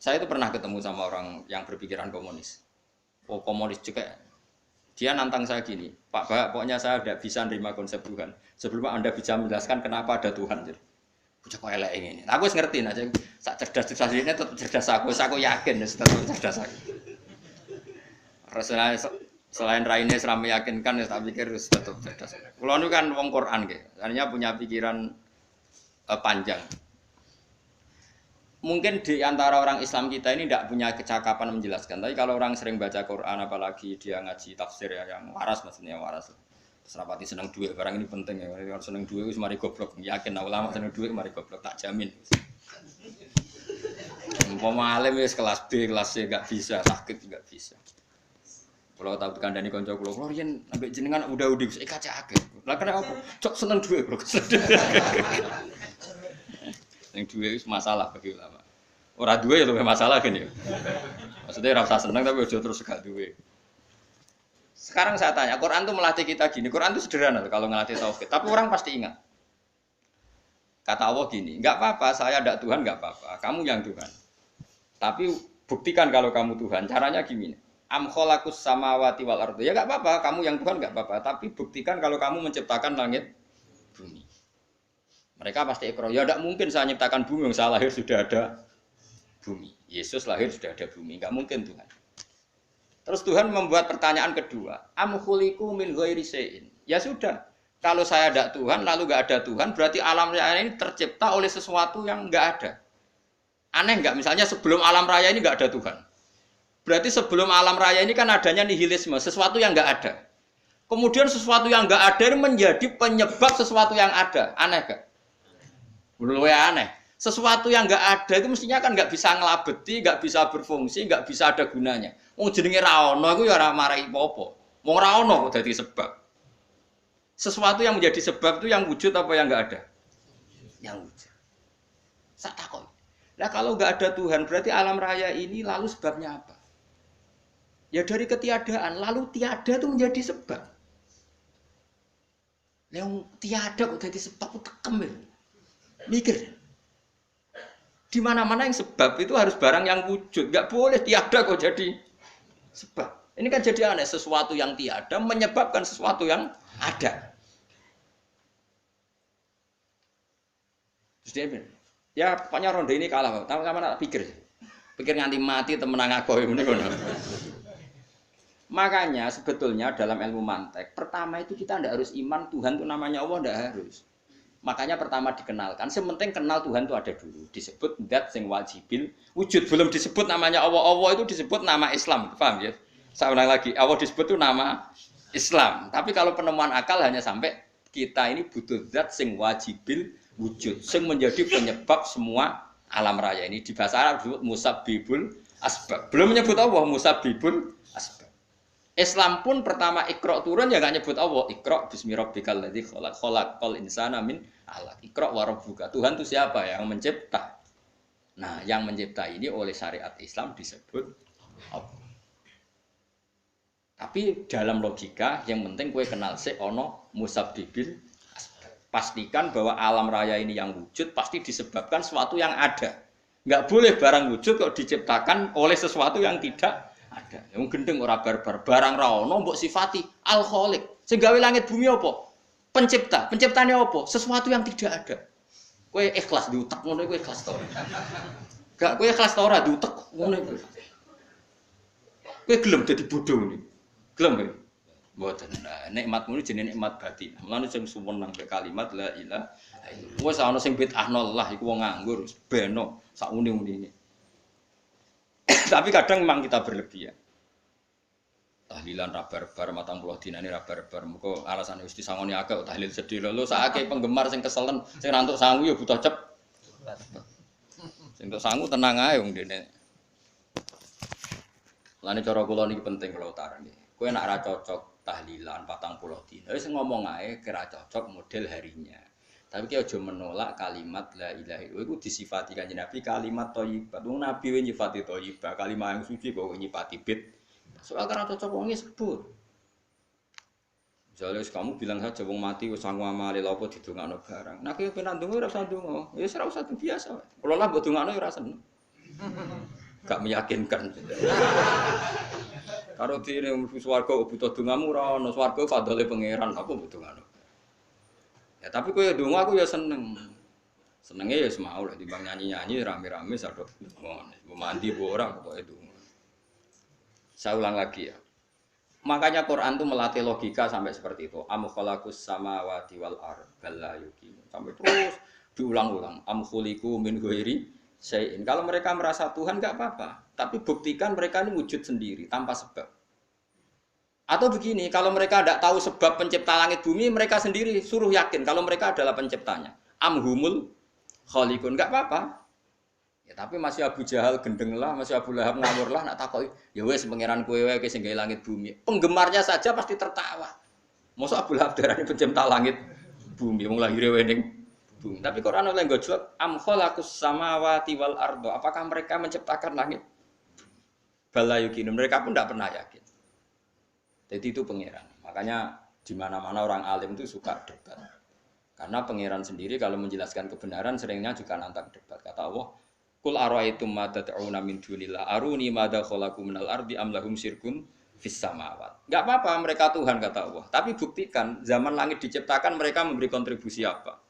Saya itu pernah ketemu sama orang yang berpikiran komunis. Oh komunis juga. Dia nantang saya gini, Pak Bak, pokoknya saya tidak bisa nerima konsep Tuhan. Sebelum Anda bisa menjelaskan kenapa ada Tuhan. Jadi, kok elek ini. Aku ngerti aja, sak cerdas ini tetap cerdas aku yakin tetap cerdas aku. Selain raine selama meyakinkan, saya pikir tetap cerdas. Kalau itu kan wong Quran, artinya punya pikiran panjang. Mungkin di antara orang Islam kita ini tidak punya kecakapan menjelaskan. Tapi kalau orang sering baca Quran, apalagi dia ngaji tafsir ya, yang waras maksudnya waras. Serapati seneng duit, barang ini penting ya. Kalau seneng duit, mari goblok. Yakin ulama seneng duit, mari goblok. Tak jamin. Umpama alim wis kelas B, kelas C enggak bisa, sakit enggak bisa. Kalau tahu kandhani kanca kula, kula riyen ambek jenengan udah-udah wis kacake. Lah kenapa? Cok seneng duit, Bro. Yang duwe itu masalah bagi ulama. Orang duwe ya lebih masalah kan ya. Maksudnya rasa senang tapi udah terus gak duwe. Sekarang saya tanya, Quran itu melatih kita gini. Quran itu sederhana kalau ngelatih tauhid. Tapi orang pasti ingat. Kata Allah gini, nggak apa-apa, saya ada Tuhan nggak apa-apa. Kamu yang Tuhan. Tapi buktikan kalau kamu Tuhan. Caranya gini. Am khalaqus samawati wal ardi. Ya nggak apa-apa, kamu yang Tuhan nggak apa-apa. Tapi buktikan kalau kamu menciptakan langit, bumi. Mereka pasti ikrar, ya tidak mungkin saya nyiptakan bumi, yang saya lahir sudah ada bumi. Yesus lahir sudah ada bumi, nggak mungkin Tuhan. Terus Tuhan membuat pertanyaan kedua, am khuliqu min ghairi syai'in. Ya sudah, Kalau saya ada Tuhan, lalu nggak ada Tuhan, berarti alam raya ini tercipta oleh sesuatu yang nggak ada. Aneh nggak? Misalnya sebelum alam raya ini nggak ada Tuhan. Berarti sebelum alam raya ini kan adanya nihilisme, sesuatu yang nggak ada. Kemudian sesuatu yang nggak ada ini menjadi penyebab sesuatu yang ada. Aneh gak? Belum aneh. Sesuatu yang nggak ada itu mestinya kan nggak bisa ngelabeti, nggak bisa berfungsi, nggak bisa ada gunanya. Wong jenenge ra ono iku ya ora marai apa-apa. Wong ra ono kok dadi sebab. Sesuatu yang menjadi sebab itu yang wujud apa yang nggak ada? Yang wujud. Sak takon. Nah kalau nggak ada Tuhan berarti alam raya ini lalu sebabnya apa? Ya dari ketiadaan, lalu tiada itu menjadi sebab. Yang tiada kok jadi sebab itu kemil. Mikir. Di mana-mana yang sebab itu harus barang yang wujud. Nggak boleh tiada kok jadi sebab. Ini kan jadi aneh. Sesuatu yang tiada menyebabkan sesuatu yang ada. Terus dia bilang, ya pokoknya ronde ini kalah. Sama-sama tak pikir. Pikir nganti mati temenang aku. Makanya sebetulnya dalam ilmu mantek, pertama itu kita tidak harus iman Tuhan itu namanya Allah, tidak harus. Makanya pertama dikenalkan, sementing kenal Tuhan itu ada dulu. Disebut dat sing wajibil wujud, belum disebut namanya Allah. Allah itu disebut nama Islam, paham ya? Saya ulang lagi, Allah disebut itu nama Islam. Tapi kalau penemuan akal hanya sampai kita ini butuh zat sing wajibil wujud, sing menjadi penyebab semua alam raya ini. Di bahasa Arab disebut musabbibul asbab. Belum menyebut Allah musabbibul asbab. Islam pun pertama Iqra turun ya enggak nyebut Allah. Iqra bismi rabbikal ladzi khalaq khalaqal insana min 'alaq. Iqra wa rabbuka. Tuhan itu siapa? Yang mencipta. Nah, yang mencipta ini oleh syariat Islam disebut Allah. Tapi dalam logika yang penting kue kenal sik ono musabbibil asbab. Pastikan bahwa alam raya ini yang wujud pasti disebabkan sesuatu yang ada. Enggak boleh barang wujud kok diciptakan oleh sesuatu yang tidak ada. Yang gendeng ora barbar, barang ra ono mbok sifati al-khaliq. Sing gawe langit bumi apa? Pencipta. Penciptane apa? Sesuatu yang tidak ada. Kowe ikhlas diutek ngono kowe ikhlas to. Gak kowe ikhlas to ora diutek ngono kowe. Kowe gelem dadi bodho ngene. Gelem kowe. Mboten. Nah, nikmatmu ini jenenge nikmat batin. Mulane sing suwun nang kalimat la ilaha illallah. Wes ana sing bid'ahno lah iku wong nganggur, beno sak uni-unine. Tapi kadang memang kita berlebihan. Tahlilan rabar-bar matang puluh dinane rabar-bar. Muga alasane wis disangoni akeh tahlil sedih lho sakake penggemar sing keselen, sing rantuk sangu ya butuh cep. Sing entuk sangu tenang ae wong dene. Lane cara kula niki penting kula utarani. Kowe nek ora cocok tahlilan 40 dina wis ngomong ae kira cocok model harinya. Tapi ki aja menolak kalimat la ilaha illallah iku disifati Kanjeng Nabi kalimat thayyibah. Wong Nabi wis nyifati thayyibah, kalimat yang suci kok nyifati bid. Soal karena cocok wong sebut. Misalnya kamu bilang saja wong mati wis sangu amale lha apa didongakno barang. Nek kowe pengen ndonga ora usah ndonga. Ya ora usah biasa. Kula lah mbok dongakno ya ora seneng. Gak meyakinkan. Karo dene mlebu swarga butuh dongamu ora ono swarga fadhole pangeran apa mbok dongakno. Ya tapi kowe ndonga aku ya seneng. Senenge ya semau lek timbang nyanyi-nyanyi rame-rame sadok. Mbok mandi mbok ora pokoke ndonga. Saya ulang lagi ya. Makanya Quran itu melatih logika sampai seperti itu. Am khalaqus samawati wal ardh balla yuqin. Sampai terus diulang-ulang. Am khuliqu min ghairi syai'in. Kalau mereka merasa Tuhan enggak apa-apa, tapi buktikan mereka ini wujud sendiri tanpa sebab. Atau begini, kalau mereka tidak tahu sebab pencipta langit bumi, mereka sendiri suruh yakin kalau mereka adalah penciptanya. Am humul khaliqun enggak apa-apa. Ya, tapi masih Abu Jahal gendeng lah, masih Abu Lahab ngawur lah, nak takoki, ya wes pangeran kowe wae sing gawe langit bumi. Penggemarnya saja pasti tertawa. Mosok Abu Lahab darani pencipta langit bumi, wong lahir wening bumi. Tapi Quran oleh gojlok am khalaqus samawati wal ardo. Apakah mereka menciptakan langit? Bala yuqin. Mereka pun tidak pernah yakin. Jadi itu pangeran. Makanya di mana-mana orang alim itu suka debat. Karena pangeran sendiri kalau menjelaskan kebenaran seringnya juga nantang debat. Kata Allah, Qul ara'aytum ma tad'una min dunillah aruni madza khalaqu minal ardi am lahum syirkun fis samawat. Enggak apa-apa mereka Tuhan kata Allah, tapi buktikan zaman langit diciptakan mereka memberi kontribusi apa?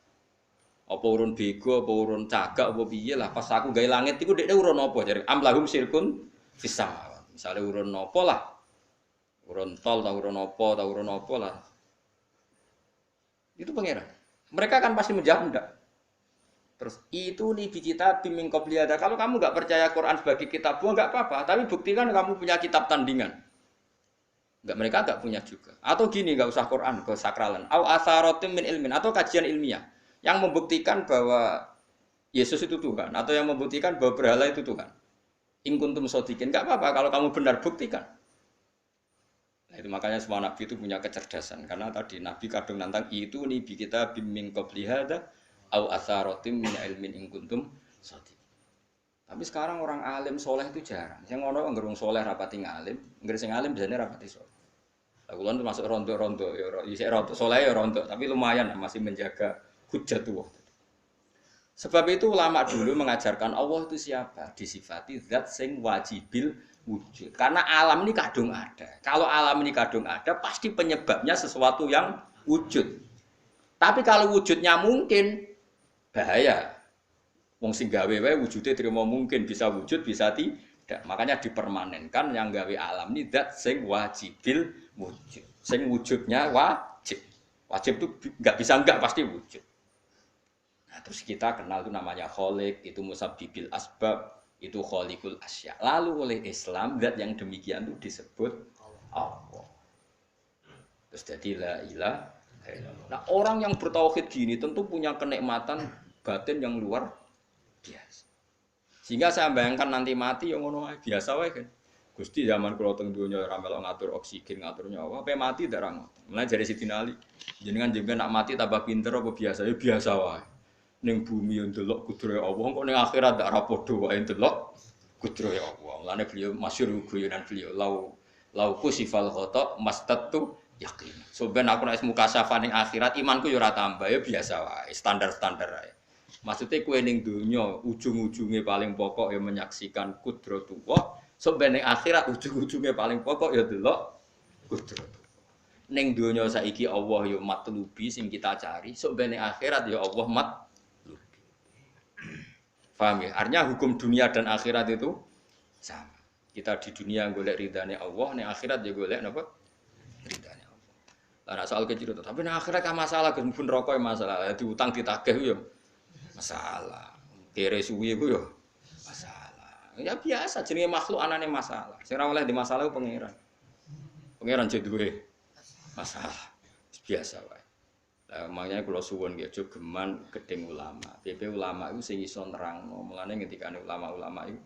Apa urun bego, apa urun cagak, apa piye lah pas aku gawe langit iku dekne urun apa jare am lahum syirkun fis samawat. Misale urun apa lah? Urun tol ta urun apa lah. Itu pangeran. Mereka kan pasti menjawab enggak. Terus itu nih kita bimbing qobliyada. Kalau kamu nggak percaya Quran sebagai kitab buah nggak apa-apa, tapi buktikan kamu punya kitab tandingan. Enggak, mereka nggak punya juga. Atau gini, nggak usah Quran, ke sakralan. Au asarotim min ilmin, atau kajian ilmiah yang membuktikan bahwa Yesus itu Tuhan, atau yang membuktikan bahwa berhala itu Tuhan. In kuntum shodiqin, nggak apa-apa kalau kamu benar, buktikan. Nah, itu makanya semua nabi itu punya kecerdasan, karena tadi nabi kadang nantang itu nih kita bimbing qobliyada au asarotim min ilmin in kuntum shodiqin. Tapi sekarang orang alim soleh itu jarang. Yang ngono ngerung soleh rapati ngalim, nggak sing alim biasanya rapati soleh. Lalu itu masuk rondo-rondo, ya rondo soleh ya rondo, tapi lumayan masih menjaga hujjatullah. Sebab itu ulama dulu mengajarkan Allah itu siapa? Disifati zat sing wajibil wujud. Karena alam ini kadung ada. Kalau alam ini kadung ada, pasti penyebabnya sesuatu yang wujud. Tapi kalau wujudnya mungkin, bahaya. Wong sing gawe wae wujude terima mungkin bisa wujud bisa tidak. Makanya dipermanenkan yang gawe alam ini zat sing wajibil wujud. Sing wujudnya wajib. Wajib itu enggak bisa enggak pasti wujud. Nah, terus kita kenal itu namanya khaliq, itu musabbibil asbab, itu khaliqul asya. Lalu oleh Islam zat yang demikian itu disebut Allah. Terus jadi la ilaha illallah. Nah, orang yang bertauhid gini tentu punya kenikmatan batin yang luar biasa. Sehingga saya bayangkan nanti mati yang ngono biasa wae kan. Gusti zaman kula teng donya ora melok ngatur oksigen, ngatur nyawa, pe mati ndak ra ngoten. Mulane jare Sidina Ali, jenengan nak mati tambah pinter apa biasa? Ya biasa wae. Ning bumi yo ndelok kudrohe Allah, kok ning akhirat ndak ra padha wae ndelok kudrohe Allah. Mulane beliau masyhur guyonan beliau lau kusifal khata mastatu yakin. So ben aku nek mukasafah ning akhirat imanku yo ora tambah, ya biasa wae, standar-standar wae. Maksudnya kue ning dunya ujung-ujungnya paling pokok ya menyaksikan kudratullah, sebenarnya akhirat ujung-ujungnya paling pokok ya delok kudratullah. Ning dunya saiki Allah ya matlubi sing kita cari, sebenarnya akhirat ya Allah matlubi. Paham ya? Artinya hukum dunia dan akhirat itu sama. Kita di dunia golek ridane Allah, ning akhirat ya golek napa? Ridane Allah. Lah soal kecil itu, tapi ning akhirat kan masalah gun neraka masalah, diutang ditagih yo masalah, kere suwi itu ya masalah. Ya biasa, jenenge makhluk anane masalah. Sing ora oleh di masalah ku pangeran. Pangeran duwe masalah. Biasa wae. Lah makanya kula suwun nggih aja geman gedeng ulama. PP ulama itu sing iso nerangno. Mulane ngendikane ulama-ulama itu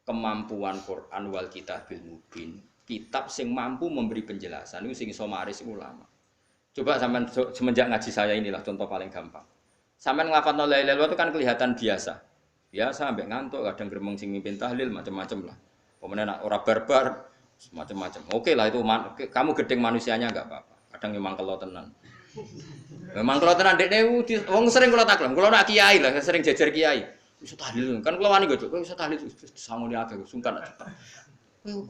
kemampuan Quran wal kitabil mubin. Kitab sing mampu memberi penjelasan itu sing iso maris ulama. Coba sampean semenjak ngaji saya inilah contoh paling gampang. Sampai ngelafadzno la ilaha illallah itu kan kelihatan biasa. Biasa sampai ngantuk, kadang gremeng sing mimpin tahlil macam-macam lah. Pemenang nak ora barbar macam-macam. Oke lah itu kamu gedeng manusianya enggak apa-apa. Kadang memang kalau tenan. Memang kalau tenan dekne wong sering kula taklem, kula nak kiai lah, sering jejer kiai. Iso tahlil kan kula wani godhok, iso tahlil sangone akeh sungkan cepat.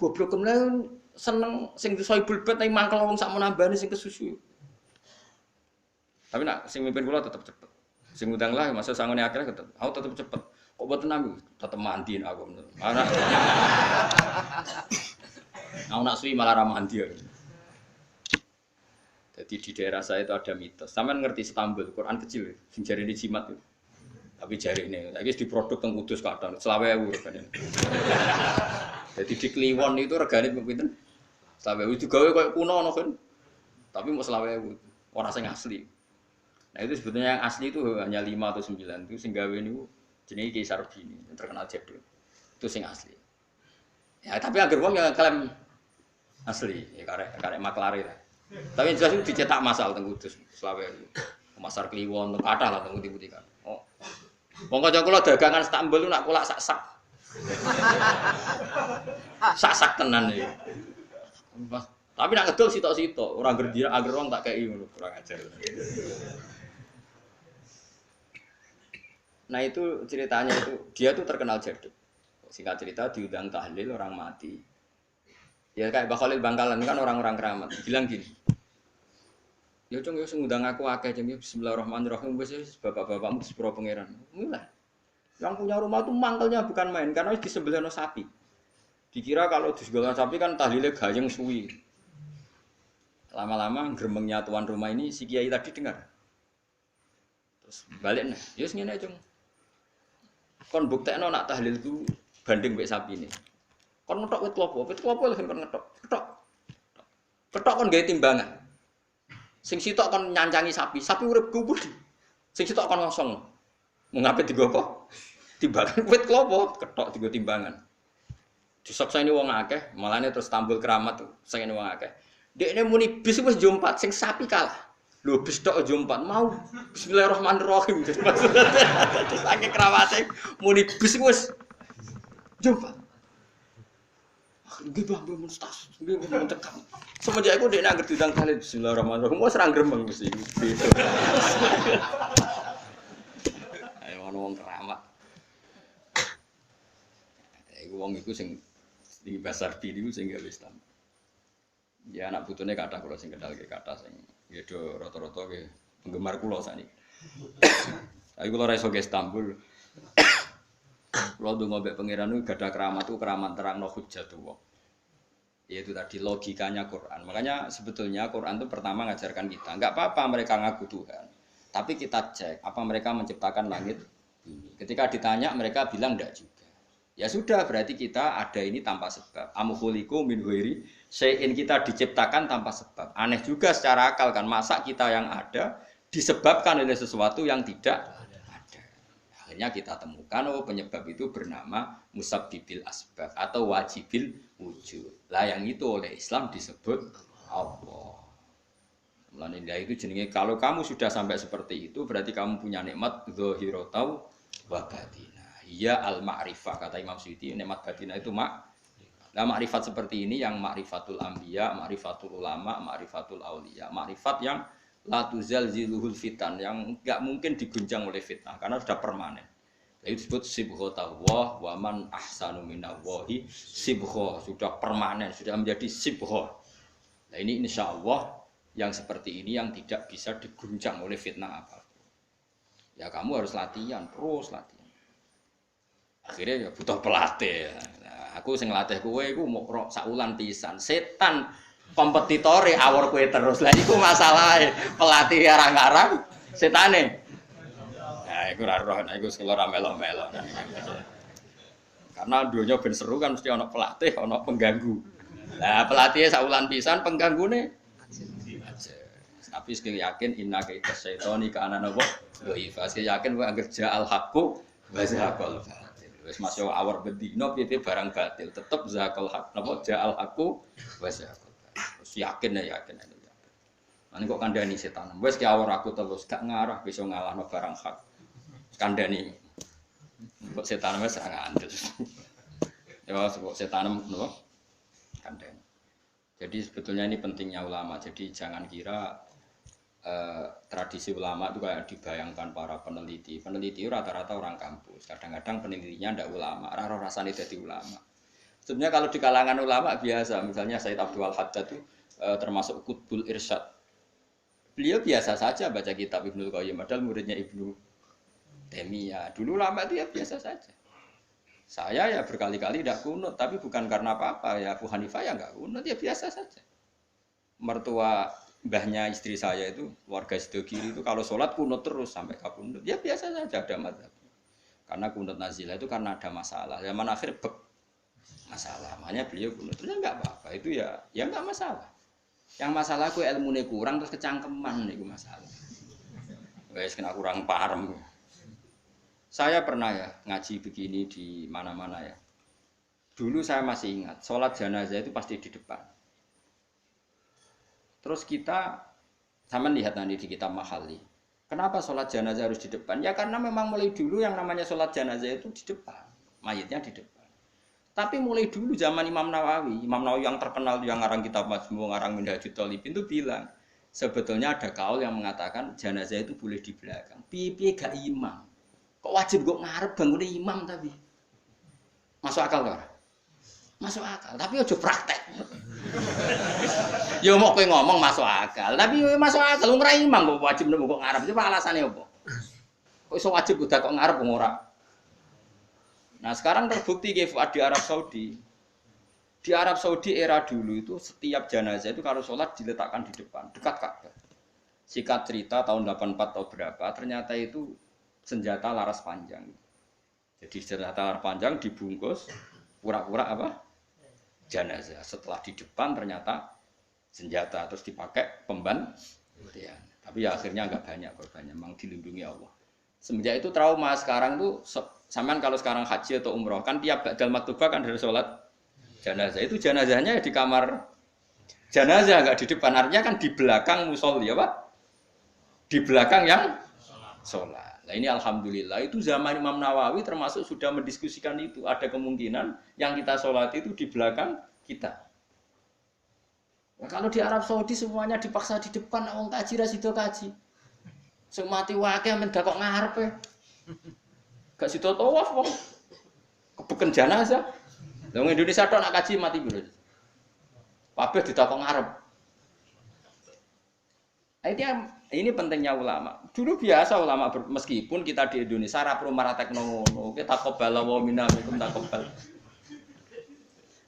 Goblok kemen seneng sing soibul bet ning mangkel wong sak menambani sing kesusu. Tapi nak sing mimpin kula tetep cepet. Sing ngundang lah masa sangone akhirnya tetep. Aku tetep cepet. Kok boten nami tetep mandiin aku. Ana. Aku nak suwi malah ra mandi. Jadi di daerah saya itu ada mitos. Sampeyan ngerti Istanbul, Quran kecil sing jarine jimat itu. Tapi jarine saiki diproduk teng Kudus kadang 20.000 regane. Jadi di Kliwon itu regane pinten? 20.000 digawe koyo kuno ngono kan. Tapi mau 20.000. Ora sing asli. Nah itu sebetulnya yang asli itu hanya 5 atau 9 itu sing gawe niku jenenge Ki Sarbini terkenal jadul. Itu sing asli. Ya tapi agar wong yang klaim asli ya karek maklare lah. Tapi jelas itu dicetak massal teng Kudus Selawe. Pasar Kliwon teng kathah lah teng Putih kan. Oh. Wong kanca kula dagangan Istanbul nak kulak sak-sak. Sak-sak tenan iki. Tapi nak ngedol sitok-sitok, ora gerjira agar wong tak kei ngono, kurang ajar. Nah itu ceritanya itu dia tuh terkenal jadul. Singkat cerita diundang tahlil orang mati. Ya kayak Mbah Khalil Bangkalan kan orang-orang keramat. Bilang gini. Ya cung yo ngundang aku akeh jeng bismillahirrahmanirrahim wis bapak-bapakmu sepuro pangeran. Mulai. Yang punya rumah tuh mangkelnya bukan main karena wis disembelihno sapi. Dikira kalau disembelihno sapi kan tahlile gayeng suwi. Lama-lama gremengnya tuan rumah ini si kiai tadi dengar. Terus balik nih, ya ngene cung. Kon buktekno nak tahlil ku banding mbek sapine. Kon ngetok wit klopo lho kon ngetok. Ketok kon gawe timbangan. Sing sitok kon nyancangi sapi urip kubur. Sing sitok kon ngosong. Mau ngapain digo apa? Timbangan wit klopo, ketok digo timbangan. Disakseni wong akeh, malane terus tampil keramat saking wong akeh. Dekne muni bis wis jompat sing sapi kalah. Lho bis tok jompat mau bismillahirrahmanirrahim. Dadi saking keramate muni bis wis jompat. Nggih Bang mustas, nggih mentekam. Semenjak iku dekne anggere diundang kali bismillahirrahmanirrahim wis ra gremeng mesti. Ayo ono wong keramat. Iku wong iku sing di pasar biru sing gawe Islam. Ya anak putune kathah kula sing kendal ke kathah sing ya do rata-rata ke penggemar kula sakniki. Tapi kula ra iso ke Istanbul. Kula ndonga mbek pangeran niku gadah keramat itu keramat terangno hujjatullah. Yaitu tadi logikanya Quran. Makanya sebetulnya Quran itu pertama ngajarkan kita, enggak apa-apa mereka ngaku Tuhan. Tapi kita cek apa mereka menciptakan langit bumi. Ketika ditanya mereka bilang enggak juga. Ya sudah, berarti kita ada ini tanpa sebab. Amkhuliku min ghairi syai'in, kita diciptakan tanpa sebab. Aneh juga secara akal kan, masa kita yang ada disebabkan oleh sesuatu yang tidak ada. Akhirnya kita temukan penyebab itu bernama musabbibil asbab atau wajibil wujud. Lah yang itu oleh Islam disebut Allah. Mulane itu jenenge kalau kamu sudah sampai seperti itu berarti kamu punya nikmat zahiratan wa batinah. Ya al-ma'rifah kata Imam Suyuti, nikmat batinah itu Nah ma'rifat seperti ini yang ma'rifatul anbiya, ma'rifatul ulama, ma'rifatul auliya, ma'rifat yang la tuzalziluhul fitan, yang enggak mungkin diguncang oleh fitnah karena sudah permanen. Itu disebut sibghatullah wa man ahsanu minallahi sibghah, sudah permanen, sudah menjadi sibghah. Nah ini insyaallah yang seperti ini yang tidak bisa diguncang oleh fitnah apa. Ya kamu harus latihan, terus latihan. Akhirnya ya butuh pelatih. Nah, aku sing latih kowe iku mok sak wulan pisan. Setan kompetitore awor kowe terus. Lah iku masalahe. Pelatih arang-arang setane. Nah, iku ora roh, iku sekelo ra melo-melo. Karena dunia ben seru kan mesti ana pelatih, ana pengganggu. Lah pelatihnya sak wulan pisan penggangune. Tapi sekali yakin inna kaita syaitani ka ana napa? Dhaif. Sekali yakin kowe anggere ja'al haqqu wa zaqal. Wis masuk awar bedino piye barang batil tetep zakal hak napa ja'al aku wis yakin ya yakin. Lan kok kandhani setan wis ki awar aku terus gak ngarah bisa ngalahno barang hak kandhani kok setan wis ra ngandel ya kok setan napa kandhani. Jadi sebetulnya ini pentingnya ulama, jadi jangan kira tradisi ulama itu kayak dibayangkan para peneliti. Peneliti rata-rata orang kampus. Kadang-kadang penelitinya ndak ulama. Raro rasane dadi ulama. Sebenarnya kalau di kalangan ulama biasa, misalnya Said Abdul Haddad itu termasuk Qutbul Irsyad. Beliau biasa saja baca kitab Ibnu Qayyim, padahal muridnya Ibnu Taimiyah. Dulu ulama itu ya biasa saja. Saya ya berkali-kali tidak kunut, tapi bukan karena apa-apa. Ya Abu Hanifah ya enggak kunut, ya biasa saja. Mertua mbahnya istri saya itu warga Sidogiri itu kalau sholat kunut terus sampai kabundut ya biasa saja ada madzhab karena kunut nazilah itu karena ada masalah zaman akhir masalah makanya beliau kunut terus enggak apa-apa itu ya enggak masalah yang masalah aku ilmunya kurang terus kecangkeman itu masalah guys kena kurang paham saya pernah ya ngaji begini di mana-mana ya dulu saya masih ingat sholat jenazah itu pasti di depan. Terus kita sama lihat nanti di kitab Mahali. Kenapa sholat jenazah harus di depan? Ya karena memang mulai dulu yang namanya sholat jenazah itu di depan. Mayitnya di depan. Tapi mulai dulu zaman Imam Nawawi yang terkenal yang ngarang kitab Majmu', ngarang Minhajul Thalibin itu bilang sebetulnya ada kaul yang mengatakan jenazah itu boleh di belakang. Piye gak imam. Kok wajib kok ngarep bangunnya imam tapi. Masuk akal gak? Masuk akal, tapi ojo praktek. Ya mau kowe ngomong masuk akal, tapi masuk akal ora imam kok wajib nemu kok ngarep. Coba alasane opo? Kok iso wajib udah kok ngarep wong ora. Nah, sekarang terbukti di Arab Saudi. Di Arab Saudi era dulu itu setiap jenazah itu kalau sholat diletakkan di depan, dekat Ka'bah. Sikat cerita tahun 84 atau berapa, ternyata itu senjata laras panjang. Jadi senjata laras panjang dibungkus pura-pura apa? Jenazah. Setelah di depan ternyata senjata terus dipakai pembantian. Tapi ya akhirnya enggak banyak korbannya, memang dilindungi Allah. Semenjak itu trauma. Sekarang tuh sampean kalau sekarang haji atau umroh kan tiap ba'dal maktubah kan dari sholat jenazah. Itu jenazahnya di kamar jenazah enggak di depan, artinya kan di belakang musolli ya Pak. Di belakang yang sholat. Nah ini alhamdulillah itu zaman Imam Nawawi termasuk sudah mendiskusikan itu. Ada kemungkinan yang kita sholat itu di belakang kita. Nah, kalau di Arab Saudi semuanya dipaksa di depan, orang kaji rasido kaji. Semati wakil mendak kok ngarep ya. Gak sido tawaf wong. Kebeken jenazah. Lah wong Indonesia tok nak kaji mati biru. Kabeh ditakok ngarep. Ini pentingnya ulama. Dulu biasa ulama meskipun kita di Indonesia ra perlu maratekno ngono. Kita taqabbal wa minna minkum taqabbal.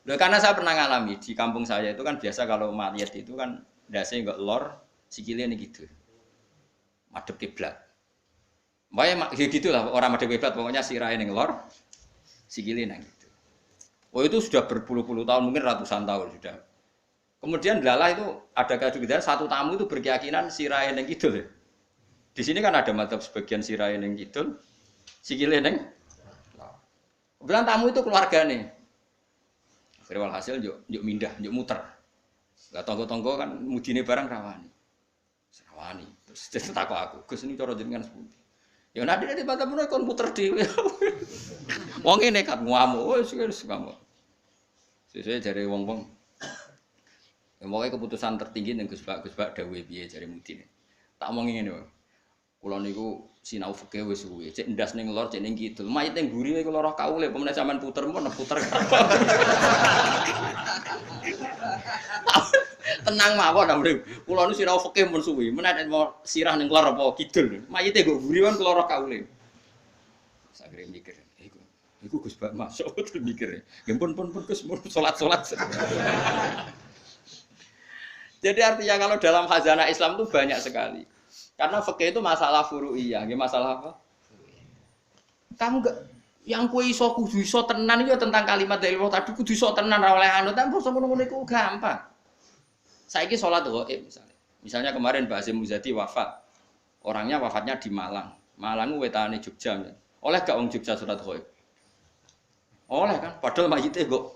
Loh, karena saya pernah ngalami di kampung saya itu kan biasa kalau mayat itu kan ndase enggak lor, sikile ini gitu. Madhep kiblat. Mbaya ya gitulah orang madhep kiblat pokoknya sirahe ning lor, sikile nang gitu. Oh itu sudah berpuluh-puluh tahun, mungkin ratusan tahun sudah. Kemudian lalah itu ada kejadian satu tamu itu berkeyakinan sirahe ning kidul. Di sini kan ada madhab sebagian sirahe ning kidul, sikile ning. Kebetulan tamu itu keluargane. Akhirnya hasil yuk mindah, yuk muter. Lah tonggo-tonggo kan mudine barang rawani. Rawani. Terus takok aku, Gus ini cara jenengan sepundi. Ya nanti batamu kon muter dhewe. Wong ngene kan ngamuk, wis ngamuk. Sesuk jare wong-wong. Ya pokoke keputusan tertinggi ning Gus Bak dawuhe piye jare mudine. Tak omong ngene wae. Kula niku sinau fikih wis suwe, cek ndas ning lor, cek ning kidul. Mayit ning mburi niku lara kaule, pemene sampean puter mun puter. Tenang mawon amrih. Kula niku sinau fikih mun suwe, menawa mau sirah ning lor apa kidul. Mayite nggo mburi kan lara kaule. Sagere mikir, iku Gus Bak masuk terus mikir. Nggih pun Gus salat-salat. Jadi artinya kalau dalam khazanah Islam itu banyak sekali. Karena fikih itu masalah furu'iyah, nggih masalah apa? Kamu enggak yang kowe iso kudu iso tenan iki tentang kalimat dari Allah tadi kudu iso tenan ra oleh anu ta basa ngono-ngono iku gampang. Saiki salat ghaib misalnya. Misalnya kemarin Mbak Azim Muzadi wafat. Orangnya wafatnya di Malang. Malang wetane Jogja. Oleh gak wong Jogja salat ghaib? Oleh kan, padahal mayite kok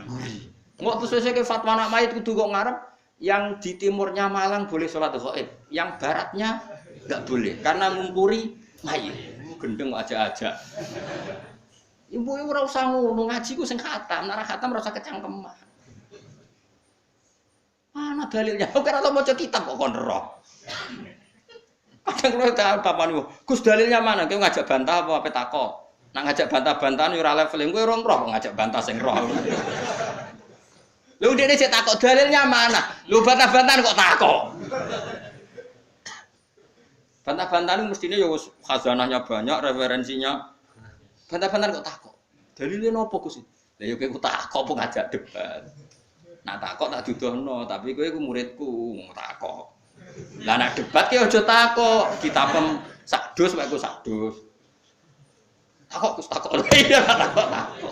nguri. Engko terus sesuk fatwa anak mayit kudu kok ngarep yang di timurnya Malang boleh sholat ghaib, yang baratnya enggak boleh karena ngungkuri mayit. Gendeng aja-aja. Ibu ora usah ngono, ngaji ku sing khatam, nek khatam ora usah kecangkeman. Mana dalilnya? Kok ora tau maca kitab kok kon roh. Kadang kula tak bapak niku, Gus dalilnya mana? Kowe ngajak bantah apa takok? Nek ngajak bantah-bantahan yo ora level, kowe ora roh ngajak bantah sing roh. Lho ndekne cek takok dalilnya mana? Lho bantah-bantahan kok takok. Bantah-bantahan mestine ya wis khazanahnya banyak, referensinya. Bantah-bantahan kok takok. Dalile nopo Gus? Lah ya kowe ku takok apa ngajak debat. Nak takok tak dudohno, tapi kowe ku muridku, takok. Lah nak debat ki aja takok, kitabem sak dus wae ku sak dus. Takok Gus takok. Iya takok.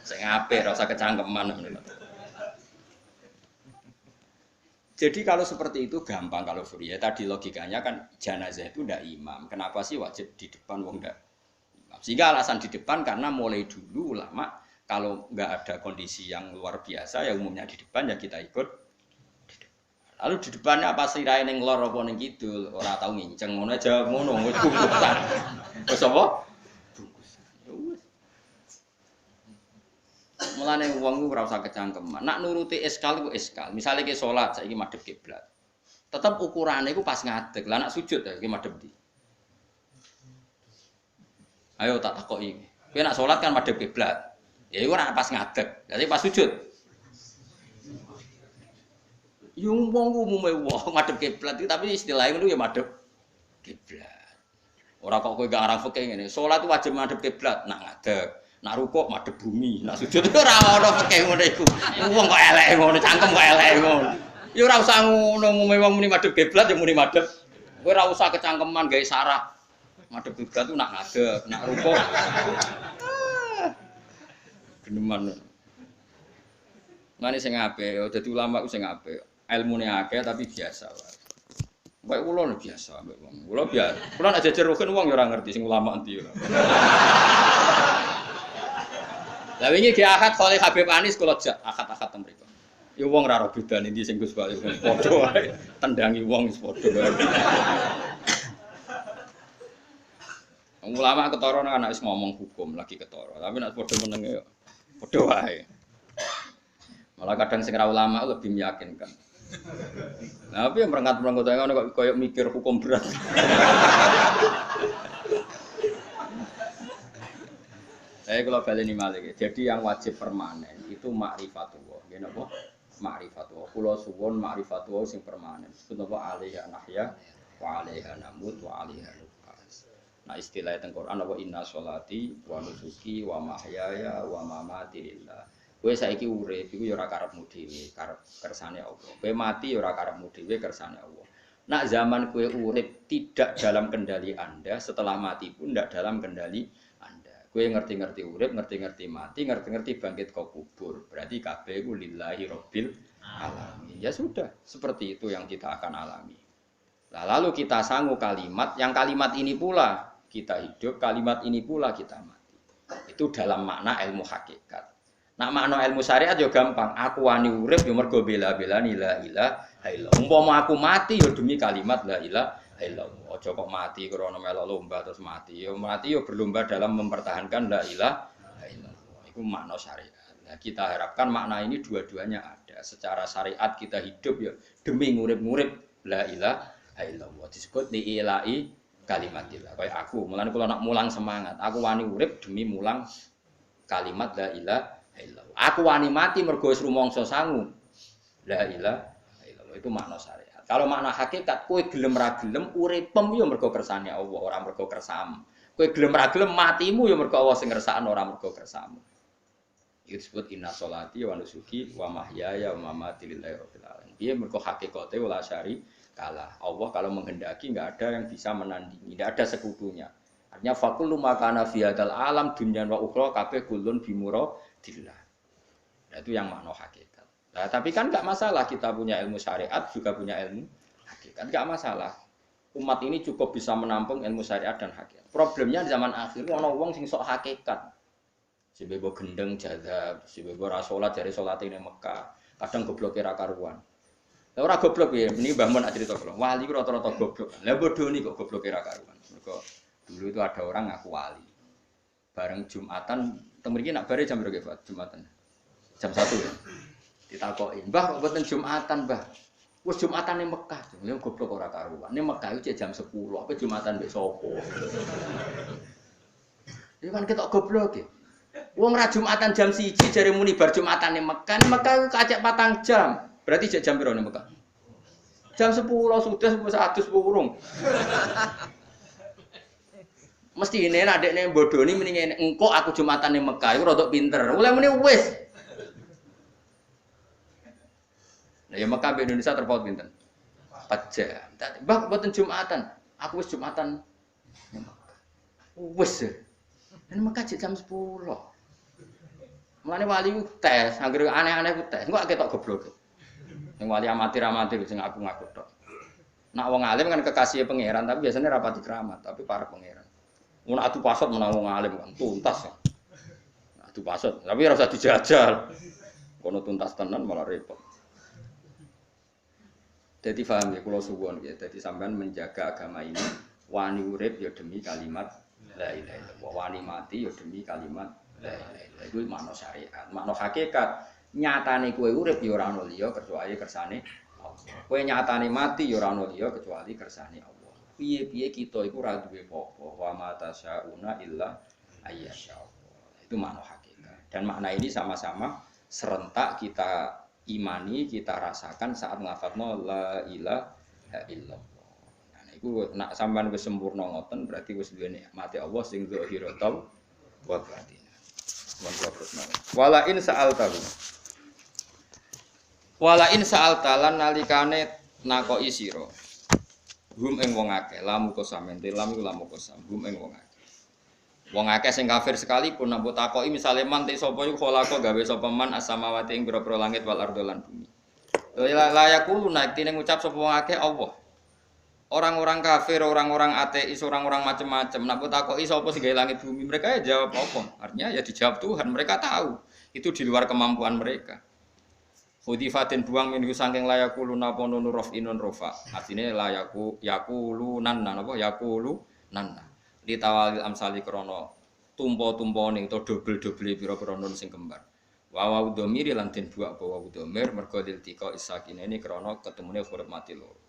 Sing apik ora usah kecangkeman ngono. Jadi kalau seperti itu gampang kalau furia. Tadi logikanya kan jenazah itu ndak imam. Kenapa sih wajib di depan wong ndak imam? Sehingga alasan di depan karena mulai dulu ulama kalau nggak ada kondisi yang luar biasa ya umumnya di depan ya kita ikut. Lalu di depannya apa sirahe ning lor apa ning kidul, ora tau nginceng ngono aja ngono wis bungkusan. Wis apa? Mulane wong ku ora usah kecangkeman. Nak nuruti eskal iku eskal. Misale ki salat saiki madhep kiblat. Tetep ukurane iku pas ngadeg. Lah nak sujud ya ki madhep ndi? Ayo tak takoki. Kowe nak salat kan madhep kiblat. Ya iku ora pas ngadeg. Jadi pas sujud. Yung wong umume wong madhep kiblat iki tapi istilahnya ngono ya madhep kiblat. Ora kok kowe gak arang fikih ngene. Salat itu wajib madhep kiblat, nak ngadeg. Nak rukuk madhep bumi, nak sujud ora ono fikih ngono iku. Wong kok elek ngono, cangkem kok elek ngono. Ya ora usah ngono umume wong muni madhep kiblat ya muni madhep. Kowe ora usah kecangkeman gawe syarat. Madhep kiblat ku nak ngadeg, nak rukuk. Geneman. Mane sing apik, dadi ulama ku sing apik. Ilmune akeh tapi biasa wae. Wae kula biasa mbek wong. Kula biasa. Kula nek jejer rugen wong ya ora ngerti sing ulama endi ya. Lah wingi di akad Khalil Habib Anis kula jak akad-akad teng mriku. Ya wong ora ro bedane ndi sing Gus Bali padha wae. Tendangi wong wis padha wae. Ulama ketara nek wis ngomong hukum lagi ketara, tapi nek padha menenge ya padha wae. Malah kadang sing ra ulama lebih meyakinkan. Nah, tapi yang merangkat-merangkat ngono kok koyo mikir hukum berat. Saya kalau baleni malih. Jadi yang wajib permanen itu ma'rifatullah. Nggih napa? Ma'rifatullah. Kula suwun ma'rifatullah sing permanen. Disebut napa alaiha nahya wa alaiha namut wa alaiha nub'ats. Nah istilah teng Quran apa inna sholati wa nusuki wa mahyaya wa mamati lillah. Kowe saiki urip iku ya ora karepmu dhewe, karep kersane Allah. Kowe mati ya ora karepmu dhewe, kersane Allah. Nak zaman kowe urip tidak dalam kendali Anda, setelah mati pun tidak dalam kendali Anda. Kowe ngerti-ngerti urip, ngerti-ngerti mati, ngerti-ngerti bangkit ke kubur. Berarti kabeh iku lillahi rabbil alamin. Ya sudah, seperti itu yang kita akan alami. Nah, lalu kita sanggup kalimat, yang kalimat ini pula kita hidup, kalimat ini pula kita mati. Itu dalam makna ilmu hakikat. Nak makna ilmu syariat yo gampang. Aku wani urip yo mergo bela-belani la ilaha illallah. Umpama aku mati yo demi kalimat la ilaha illallah. Aja kok mati krana melok lomba terus mati. Yo mati yo berlomba dalam mempertahankan la ilaha illallah. Iku makna syariat. Nah, kita harapkan makna ini dua-duanya ada. Secara syariat kita hidup yo demi ngurip-ngurip la ilaha illallah. Disebut li'ilai kalimatillah. Kayak aku, mulane kula nak mulang semangat. Aku wani urip demi mulang kalimat la ilaha illallah. Aku wani mati mergo wis rumangsa sangu. La ilaha illallah itu makna syariat. Kalau makna hakikat kowe gelem ra gelem uripem ya mergo kersane Allah, ora mergo kersamu. Kowe gelem ra gelem matimu ya mergo Allah sing ngersakno ora mergo kersamu. Itu disebut inna sholati wa nusuki wa mahyaya wa mamati lillahi rabbil alamin. Piye mergo hakikate wala syari kalah. Allah kalau menghendaki enggak ada yang bisa menandingi, enggak ada sekutunya. Artinya faqullu makana fi hadzal alam dunyan wa ukhra kabeh kullun bimuradillah. Nah, itu yang makna hakikat. Nah, tapi kan enggak masalah kita punya ilmu syariat juga punya ilmu hakikat. Enggak masalah. Umat ini cukup bisa menampung ilmu syariat dan hakikat. Problemnya di zaman akhir ana wong sing sok hakikat. Si bebo gendeng jadab, si bebo ra salat jare salate ning Mekah. Kadang gobloke ra karuan. Lah ora goblok ya, ini Mbah Mun nak cerita kula. Wali ku rata-rata goblok. Lah bodho ni kok gobloke ra karuan. Mergo dulu itu ada orang ngaku wali. Bareng Jumatan, teng mriki nak bare jam berapa Pak? Jumatan. Jam 1 ya. Ditakoki, "Mbah kok mboten Jumatan, Mbah?" Wis Jumatan ning Mekah. Ya goblok ora karuan. Ning Mekah itu jam 10, apa Jumatan mbek sapa? Ya kan ketok goblok e. Wong ra Jumatan jam 1 jare muni bar Jumatan ning Mekah. Ning Mekah ku kacek 4 jam. Berarti jam piro ning Mekah? Jam 10 sudah wis adus urung. Mesti ini adekne bodoni mending engko aku Jumatan ning Mekah iku rada pinter. Mulai muni wis. Nah, ya Mekah be Indonesia terpaut pinten? 4 jam. Mbah mboten Jumatan. Aku wis Jumatan ning Mekah. Wis. Ning Mekah jam 10. Mulane wali ku tes, anggere aneh-aneh ku tes. Engko ketok goblok. Sing wali amatir-amatir sing aku ngaku tok. Nak wong alim kan kekasih pangeran, tapi biasanya rapati keramat, tapi para pangeran. Mun adu pasot menang wong alim kan tuntas. Adu pasot, tapi ora usah dijajal. Kono tuntas tenan malah repot. Jadi paham ya kula suwun ya. Jadi sampean menjaga agama ini wani urip ya demi kalimat la ilaha illallah. Wani mati ya demi kalimat la ilaha illallah. Iku makna syariat, makna hakikat. Nyatane kowe urip ya ora ono liya kecuali kersane Allah. Kowe nyatane mati ya ora ono liya kecuali kersane Allah. Piye-piye kita iku ora duwe apa-apa. Wa ma tasyauna illa ayyasha Allah. Itu makna hakikat. Dan makna ini sama-sama serentak kita imani, kita rasakan saat nglafadzna la ilaha illallah. Nah iku nek sampean wis sempurna ngoten berarti wis duwe nikmate Allah sing zahiratul wa batin. Wala in sa'altahu Wala in sa'al talan nalikane nakoki sira. Hum ing wong akeh, lamu kosam ente lamu kosam, hum ing wong akeh. Wong akeh sing kafir sekalipun nek mbok takoki misale man te sapa iku khalaqa gawe sapa man as-samawati ing pira-pira langit wal ardo lan bumi. Layak kulo naik tine ngucap sapa wong akeh Allah. Orang-orang kafir, orang-orang ateis, orang-orang macam-macam. Nak takoki sapa sing gawe langit bumi, mereka ya jawab apa? Artinya ya dijawab Tuhan. Mereka tahu itu di luar kemampuan mereka. Khudifatin buang minhu saking layakulu napa nunu rofinun rofa. Artinya layaku yakulu nanna napa yakulu nanna. Di tawalil amsali krana tumpo-tumpone utawa dobel-dobele pira-pira nun sing kembar. Wa wa dhamiri lan den buak bawa dhamir mergo diltika isakinene krana ketemune huruf mati loro.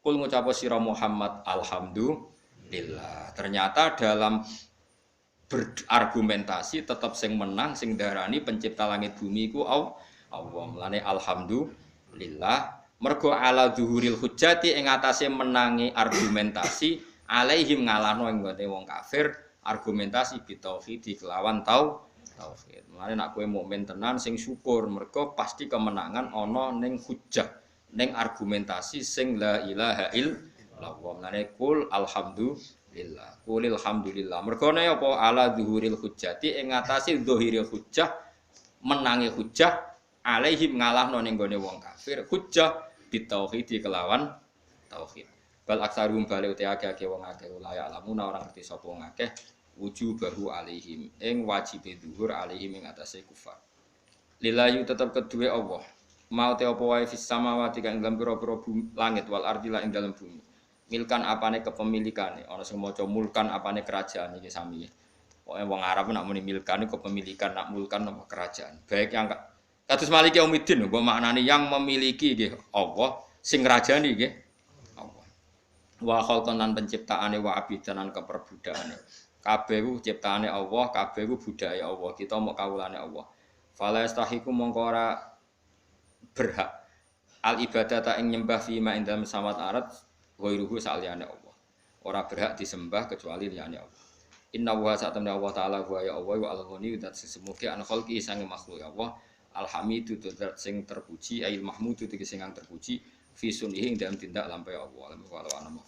Kul ngucap sira Muhammad alhamdulillah. Ternyata dalam berargumentasi tetap sing menang sing darani pencipta langit bumi iku Allah. Mulane alhamdulillah mergo ala zuhuril hujjati ing atase menangi argumentasi alaihim ngalahno ing wong kafir argumentasi bitauhid kelawan tauhid. Mulane nek kowe mukmin tenan sing syukur mergo pasti kemenangan ana ning hujjah. Neng argumentasi sing la ilaha illallah. Mulane kul alhamdulillah. Kulil hamdulillah. Mergone apa ala zuhuril hujjati ing ngatasi zahiril hujjah menangi hujjah alaihim ngalahno ning gone wong kafir hujjah bitauhid kelawan tauhid. Bal aksarum bali uti akeh wong akeh layak lamun ora ngerti sapa wong akeh wujubahu alaihim ing wajibe zuhur alaihim ing atase kufar. Lillahi tetep kedue Allah. Mau te apa wae fis samawati kang dalam pira-pira langit wal ardi lan ing dalem bumi. Milkan apane kepemilikane, ana sing maca mulkan apane kerajaan iki sami. Pokoke wong Arab nek muni milkan kepemilikan, nak mulkan apa kerajaan. Baik yang kados Maliki Yaumiddin, mbok maknani yang memiliki nggih Allah, sing ngrajani nggih Allah. Wa khalqan lan penciptaane wa abidanan keperbudakane. Kabeh ku ciptaane Allah, kabeh ku budaya Allah. Kita mok kawulane Allah. Fala yastahiku mongko ora berhak al ibadata ing nyembah fima ing dalem samawat arat ghairuhu saliyane Allah. Ora berhak disembah kecuali liyane Allah. Inna wa sa'tamna Allah taala wa ya Allah wa al-ghani dat sesemuge an khalqi sange makhluk ya Allah. Alhamidu dat sing terpuji ail mahmudu tegese sing terpuji fi sunnihi ing dalem tindak lampahe Allah. Wa ala ana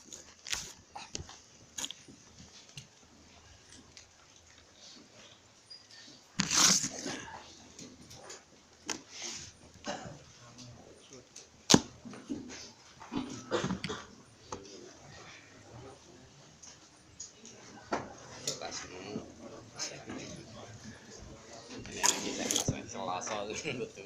Selasa betul.